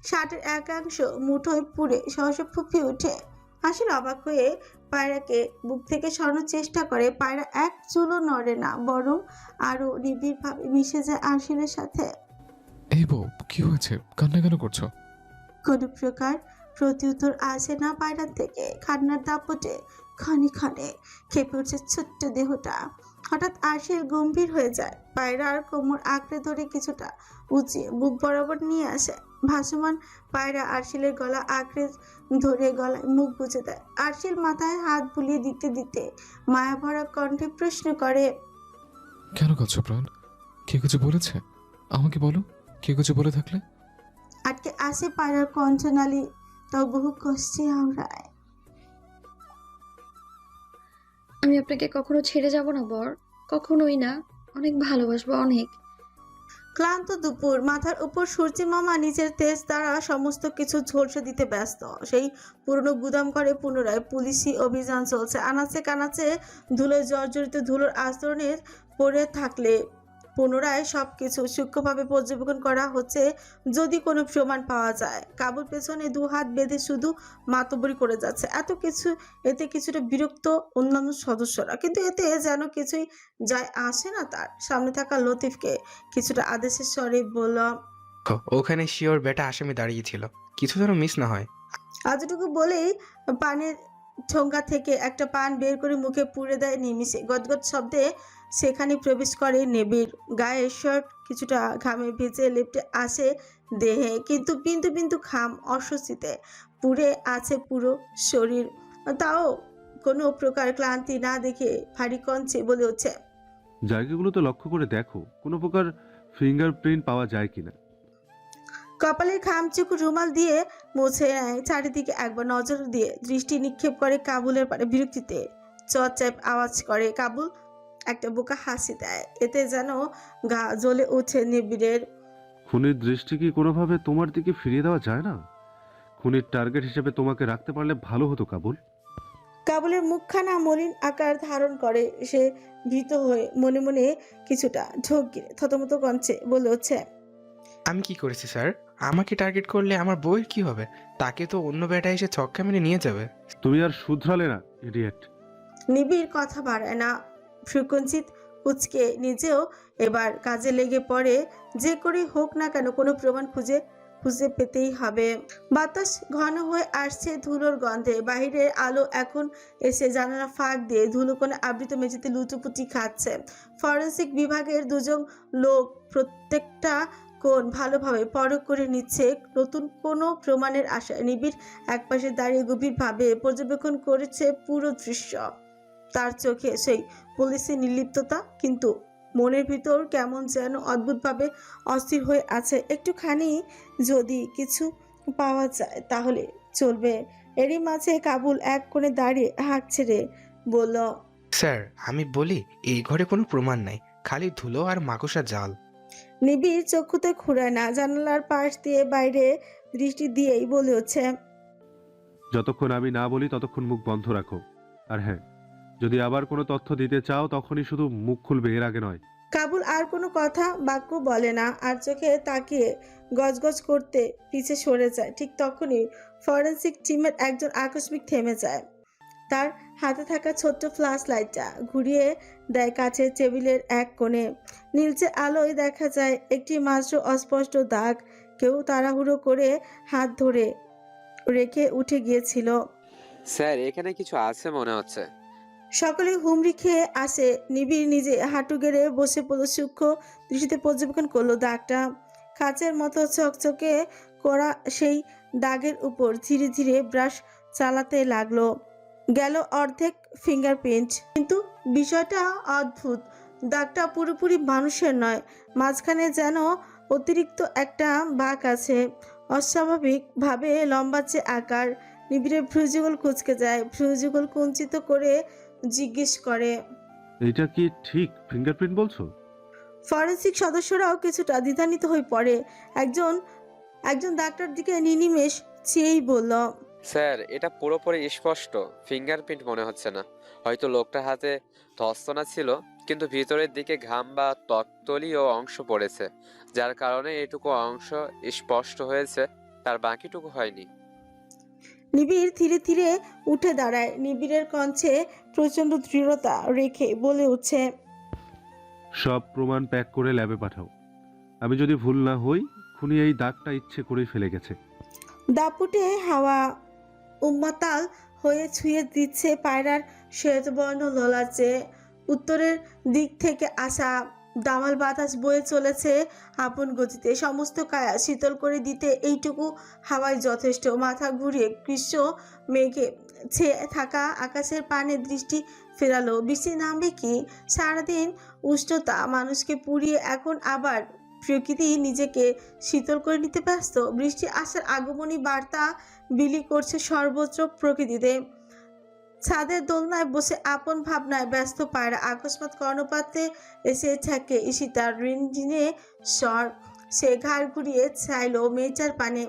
শার্টের একাংশ মুঠোয় পুড়ে সহসা ফুঁপিয়ে ওঠে। আশিল অবাক হয়ে পায়রাকে বুক থেকে সরানোর চেষ্টা করে। পায়রা এক চুলও নড়ে না, বরং আরো নিবিড়ভাবে মিশে যায় আশিলের সাথে। এই বউ, কি হয়েছে? কান্না কেন করছো? কোনো প্রকার প্রত্যুত্তর আসে না পায়রার থেকে। খান্নার দাপটে ক্ষণে ক্ষণে খেপে উঠছে ছোট্ট দেহটা। হঠাৎ আশিল গম্ভীর হয়ে যায়। পায়রার কোমর আঁকড়ে ধরে কিছুটা উঁচিয়ে বুক বরাবর নিয়ে আসে। ভাসমান পায়রা আরশিলের গলা আঁকড়ে ধরে গলায় মুখ গুজে দেয়। আরশিল মাথায় হাত বুলিয়ে দিতে দিতে মায়াভরা কণ্ঠে প্রশ্ন করে, কেন কাঁদছো প্রাণ? কে কিছু বলেছে? আমাকে বলো, কে কিছু বলে থাকলে। আটকে আসে পায়রার কণ্ঠনালী, তাও বহু কষ্টে আওড়ায়। আমি আপনাকে কখনো ছেড়ে যাব না বর, কখনোই না। অনেক ভালোবাসবো, অনেক। ক্লান্ত দুপুর, মাথার উপর সূর্যি মামা নিজের তেজ দ্বারা সমস্ত কিছু ঝলসে দিতে ব্যস্ত। সেই পুরনো গুদাম ঘরে পুনরায় পুলিশি অভিযান চলছে। আনাচে কানাচে ধুলোয় জর্জরিত ধুলোর আস্তরণে পড়ে থাকলে পুনরায় সবকিছু সূক্ষ্মভাবে পর্যবেক্ষণ করা হচ্ছে, যদি কোনো প্রমাণ পাওয়া যায়। কাবুল পেছনে 2 হাত বেঁধে শুধু মাতব্বরি করে যাচ্ছে। এতে কিছুটা বিরক্ত অন্যান্য সদস্যরা, কিন্তু এতে যেন কিছুই যায় আসে না তার। সামনে থাকা লতিফকে কিছুটা আদেশের স্বরে বলল, ওখানে শিওর বেটা আসামি দাঁড়িয়েছিল, কিছু যেন মিস না হয়। এতটুকু বলেই পানের ঠোঙ্গা থেকে একটা পান বের করে মুখে পুড়ে দেয় নিমিষে। গদগদ শব্দে সেখানে প্রবেশ করে নিবিড়। গায়ের শার্ট কিছুটা ঘামে ভিজে লেপটে আসে দেহে, কিন্তু বিন্দু বিন্দু ঘাম অস্বস্তিতে পুড়ে আছে পুরো শরীর। তাও কোনো প্রকার ক্লান্তি না দেখে ভারী কঞ্চে বলে উঠছে, জায়গাগুলো তো লক্ষ্য করে দেখো, কোনো প্রকার ফিঙ্গারপ্রিন্ট পাওয়া যায় কিনা। কপালের খামচুকু রুমাল দিয়ে মুছে নেয়। চারিদিকে একবার নজর দিয়ে দৃষ্টি নিক্ষেপ করে কাবুলের পারে। বিরক্তিতে চটচাপ আওয়াজ করে কাবুল একটা বোকা হাসি দেয়। এতে যেন গা জ্বলে ওঠে নিবিড়ের। খুনির দৃষ্টি কি কোনোভাবে তোমার দিকে ফিরিয়ে দেওয়া যায় না? খুনির টার্গেট হিসেবে তোমাকে রাখতে পারলে ভালো হতো কাবুল। কাবুলের মুখখানা মলিন আকার ধারণ করে। সে ভীত হয়ে মনে মনে কিছুটা ঢোক গিরে থতমত কঞ্চে বলে হচ্ছে, আমি কি করেছি স্যার? আমাকে টার্গেট করলে আমার বউয়ের কি হবে? তাকে তো অন্য বেটা এসে ছক্কা মেরে নিয়ে যাবে। তুমি আর শুধরালে না, ইডিয়েট। নিবিড় কথা বাড়ায় না। ফ্রিকুয়েন্সিত কুচকে নিজেও এবার কাজে লেগে পড়ে। যে করে হোক না কেন কোনো প্রমাণ খুঁজে পেতেই হবে। বাতাস ঘন হয়ে আসছে ধুলোর গন্ধে। বাহিরের আলো এখন এসে জানালা ফাঁক দিয়ে ধুলোকণে আবৃত মেঝেতে লুটোপুটি খাচ্ছে। ফরেন্সিক বিভাগের 2 জন লোক প্রত্যেকটা কোণ ভালোভাবে পরখ করে নিচ্ছে নতুন কোনো প্রমাণের আশায়। নিবিড় একপাশে দাঁড়িয়ে গভীরভাবে পর্যবেক্ষণ করেছে পুরো দৃশ্য। তার চোখে সেই পুলিশের নির্লিপ্ততা, কিন্তু মনের ভিতর কেমন যেন অদ্ভুতভাবে অস্থির হয়ে আছে। একটুখানি যদি কিছু পাওয়া যায় তাহলে চলবে। এরই মাঝে কাবুল এক কোণে দাঁড়িয়ে হাঁক ছেড়ে বলল, স্যার, আমি বলি এই ঘরে কোনো প্রমাণ নাই, খালি ধুলো আর মাকড়সার জাল। নিবিড় চক্ষুতে খুঁড়ায় না, জানালার পাশ দিয়ে বাইরে দৃষ্টি দিয়েই বলে হচ্ছে, যতক্ষণ আমি না বলি ততক্ষণ মুখ বন্ধ রাখো। আর হ্যাঁ, যদি আবার কোনো তথ্য দিতে চাও তখনই শুধু মুখ খুলবে, এর আগে নয়। কাবুল আর কোনো কথা বাক্য বলে না, আর চোখে তাকিয়ে গজগজ করতে পিছে সরে যায়। ঠিক তখনই ফরেন্সিক টিমের একজন আকস্মিক থেমে যায়। তার হাতে থাকা ছোট্ট ফ্ল্যাশ লাইটটা ঘুরিয়ে দেয় কাছের টেবিলের এক কোণে। নীলচে আলোয় দেখা যায় একটি মাত্র অস্পষ্ট দাগ। কেউ তাড়াহুড়ো করে হাত ধরে রেখে উঠে গিয়েছিল। স্যার, এখানে কিছু আছে মনে হচ্ছে। সকলে হুমড়ি খেয়ে আসে। নিবিড় নিজে হাঁটু গেড়ে বসে পড়ল, সূক্ষ্ম দৃষ্টিতে পর্যবেক্ষণ করলো দাগটা। কাচের মতো চকচকে করা সেই দাগের উপর ধীরে ধীরে ব্রাশ চালাতে লাগলো। গেল অর্ধেক ফিঙ্গারপ্রিন্ট। কিন্তু বিষয়টা অদ্ভুত, দাগটা পুরোপুরি মানুষের নয়, মাঝখানে যেন অতিরিক্ত একটা বাঁক আছে, অস্বাভাবিকভাবে লম্বাচে আকার। নিবিড়ের ভ্রুযুগল কুঁচকে যায়, ভ্রুযুগল কুঞ্চিত করে জিজ্ঞেস করে, এটা কি ঠিক ফিঙ্গারপ্রিন্ট বলছো? ফরেন্সিক সদস্যরাও কিছুটা দ্বিধান্বিত হয়ে পড়ে। একজন ডাক্তার দিকে নিনিমেষ চেয়েই বলল, স্যার, এটা পুরোপুরি স্পষ্ট ফিঙ্গারপ্রিন্ট মনে হচ্ছে না। হয়তো লোকটার হাতে ধস্তনা ছিল, কিন্তু ভিতরের দিকে ঘাম বা ত্বকতলীয় অংশ পড়েছে, যার কারণে এটুকু অংশ স্পষ্ট হয়েছে, তার বাকিটুকু হয়নি। নিবিড় ধীরে ধীরে উঠে দাঁড়ায়। নিবিড়ের কণ্ঠে প্রচন্ড দৃঢ়তা রেখে বলে উঠছে, সব প্রমাণ প্যাক করে ল্যাবে পাঠাও। আমি যদি ভুল না হই, খুনি এই দাগটা ইচ্ছে করেই ফেলে গেছে। দাপুটে হাওয়া উম্মাতাল হয়ে ছুঁয়ে দিচ্ছে পায়রার শ্বেতবর্ণ ললাচে। উত্তরের দিক থেকে আসা দামাল বাতাস বয়ে চলেছে আপন গতিতে, সমস্ত কায়া শীতল করে দিতে এইটুকু হাওয়ায় যথেষ্ট। মাথা ঘুরিয়ে গ্রীষ্ম মেঘে ছেয়ে থাকা আকাশের পানে দৃষ্টি ফেরালো। বৃষ্টি নামবে কি? সারাদিন উষ্ণতা মানুষকে পুড়িয়ে এখন আবার প্রকৃতি নিজেকে শীতল করে নিতে ব্যস্ত। বৃষ্টি আসার আগমনী বার্তা বিলি করছে সর্বত্র প্রকৃতিতে। ছাদের দোলনায় বসে আপন ভাবনায় ব্যস্ত পায়রা আকস্মাৎ কর্ণপাতে এসে ঠেকে ঈশিতার রিনঝিনে স্বর। সে ঘাড় ঘুরিয়ে চাইল মেয়েটার পানে।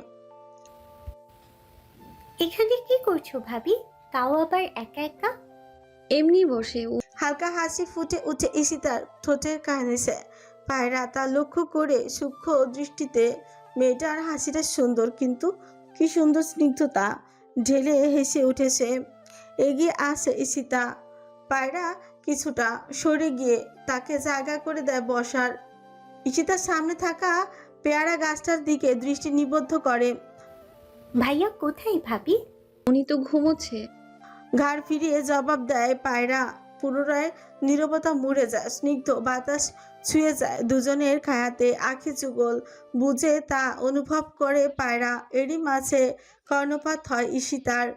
এখানে কি করছো ভাবি? তাও আবার একা একা? এমনি বসে। হালকা হাসি ফুটে উঠে ঈশিতার ঠোঁটের কানেছে। পায়রা তা লক্ষ্য করে সূক্ষ্ম দৃষ্টিতে। মেয়েটার হাসিটা সুন্দর, কিন্তু কি সুন্দর স্নিগ্ধতা। ঢেলে হেসে উঠেছে। এগিয়ে আসে ঈশিতা। পায়রা কিছুটা সরে গিয়ে তাকে জায়গা করে দেয় বসার। ঈশিতার সামনে থাকা পেয়ারা গাছটার দিকে দৃষ্টি নিবদ্ধ করে। ভাইয়া কোথায় ভাবি? উনি তো ঘুমোচ্ছে। ঘাড় ফিরিয়ে জবাব দেয় পায়রা। পুনরায় নীরবতা মুড়ে যায়, স্নিগ্ধ বাতাস ছুঁয়ে যায় দুজনের খায়াতে। আখি যুগল বুঝে তা অনুভব করে পায়রা। এরই মাঝে কর্ণপাত হয় ঈশিতার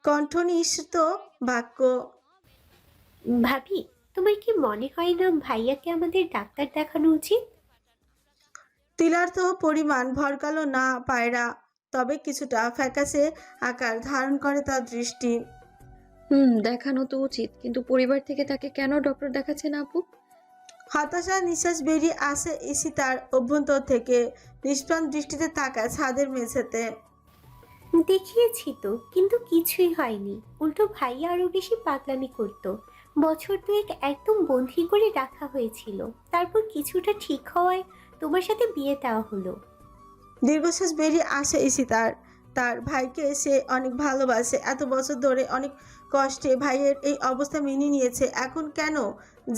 কণ্ঠনিঃসৃত বাক্য, ভাবি, তোমার কি মনে হয় না ভাইয়াকে আমাদের ডাক্তার দেখানো উচিত? তিলার্থ পরিমাণ ভরকালো না পায়রা, তবে কিছুটা ফ্যাকাশে আকার ধারণ করে তার দৃষ্টি। দেখানো তো উচিত, কিন্তু পরিবার থেকে তাকে কেন ডক্টর দেখাচ্ছেন আপু? হতাশা নিঃশ্বাস বেরিয়ে আসে ঈশিতার অভ্যন্তর থেকে। নিষ্প্রাণ দৃষ্টিতে তাকায় ছাদের মেঝেতে। দেখিয়েছি তো, কিন্তু কিছুই হয়নি। উল্টো ভাইয়া আরো বেশি পাগলামি করতো। বছর দুয়েক একদম বন্দি করে রাখা হয়েছিল, তারপর কিছুটা ঠিক হওয়ায় তোমার সাথে বিয়ে দেওয়া হলো। দীর্ঘশ্বাস বেরিয়ে আসে ঈশিতার। তার ভাইকে সে অনেক ভালোবাসে, এত বছর ধরে অনেক কষ্টে ভাইয়ের এই অবস্থা মেনে নিয়েছে। এখন কেন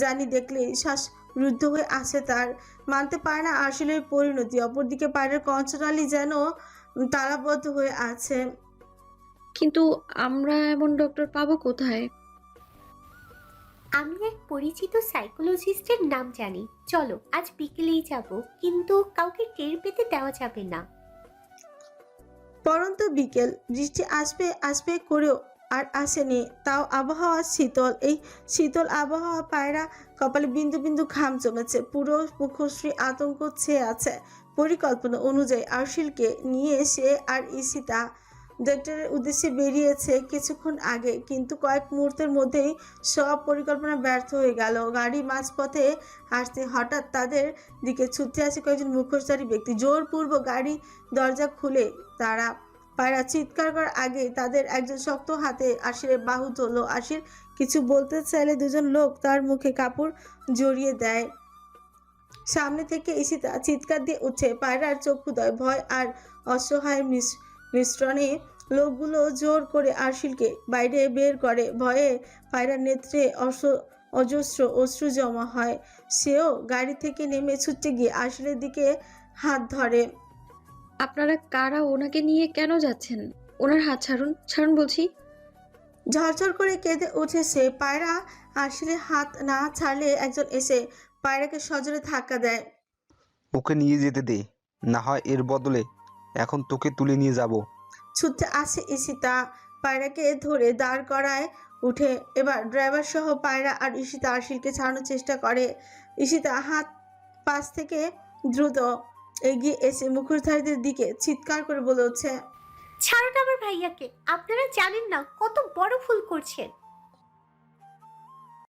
জানি দেখলেই শ্বাস রুদ্ধ হয়ে আসে তার। মানতে পারে না আসলের পরিণতি। অপরদিকে পায়ের কঞ্চনালী যেন তালাবদ্ধ হয়ে আছে। কিন্তু আমরা এমন ডক্টর পাবো কোথায়? আমি এক পরিচিত সাইকোলজিস্টের নাম জানি, চলো আজ বিকেলেই যাব, কিন্তু কাউকে টের পেতে দেওয়া যাবে না। পরন্ত বিকেল, বৃষ্টি আসবে আসবে করেও আর আসেনি। তাও আবহাওয়া শীতল। এই শীতল আবহাওয়া পায়রা কপালে বিন্দু বিন্দু ঘাম জমেছে। পুরো মুখশ্রী আতঙ্ক ছেয়ে আছে। পরিকল্পনা অনুযায়ী আরশিলকে নিয়ে সে আর ঈশিতা ডক্টরের উদ্দেশ্যে বেরিয়েছে কিছুক্ষণ আগে, কিন্তু কয়েক মুহূর্তের মধ্যেই সব পরিকল্পনা ব্যর্থ হয়ে গেল। গাড়ি মাঝপথে আসতে হঠাৎ তাদের দিকে ছুটতে আসে কয়েকজন মুখোশধারী ব্যক্তি। জোরপূর্বক গাড়ি দরজা খুলে তারা পায়রা চিৎকার করার আগে তাদের একজন শক্ত হাতে আশিরের বাহু ধরল। আশির কিছু বলতে চাইলে দুজন লোক তার মুখে কাপড় জড়িয়ে দেয়। সামনে থেকে ঈশিতা চিৎকার দিয়ে উঠে। পায়রার চক্ষুদয় ভয় আর অসহায় মিশ্রণে লোকগুলো জোর করে আরশিলকে বাইরে বের করে। ভয়ে পায়রার নেত্রে অজস্র অশ্রু জমা হয়। সেও গাড়ি থেকে নেমে ছুটতে গিয়ে আরশিলের দিকে হাত ধরে। আপনারা কারা? ওনাকে নিয়ে কেন যাচ্ছেন? ওনার হাত ছাড়ুন, ছাড়ুন বলছি। ঝরঝর করে কেঁদে উঠেছে পায়রা। আরশিলের হাত না ছাড়লে একজন এসে পায়রাকে সজোরে ধাক্কা দেয়। ওকে নিয়ে যেতে দে, না হয় এর বদলে এখন তোকে তুলে নিয়ে যাব। ছুটতে আসে ঈশিতা, পায়রাকে ধরে দাঁড় করায় উঠে। এবার ড্রাইভার সহ পায়রা আর ঈশিতা আরশিলকে ছাড়ানোর চেষ্টা করে। ঈশিতা হাত পাশ থেকে দ্রুত এগিয়ে এসে মুখোশধারীদের দিকে চিৎকার করে বলে উঠছে, ছাড়ুন আমার ভাইয়াকে, আপনারা জানেন না কত বড় ভুল করছেন।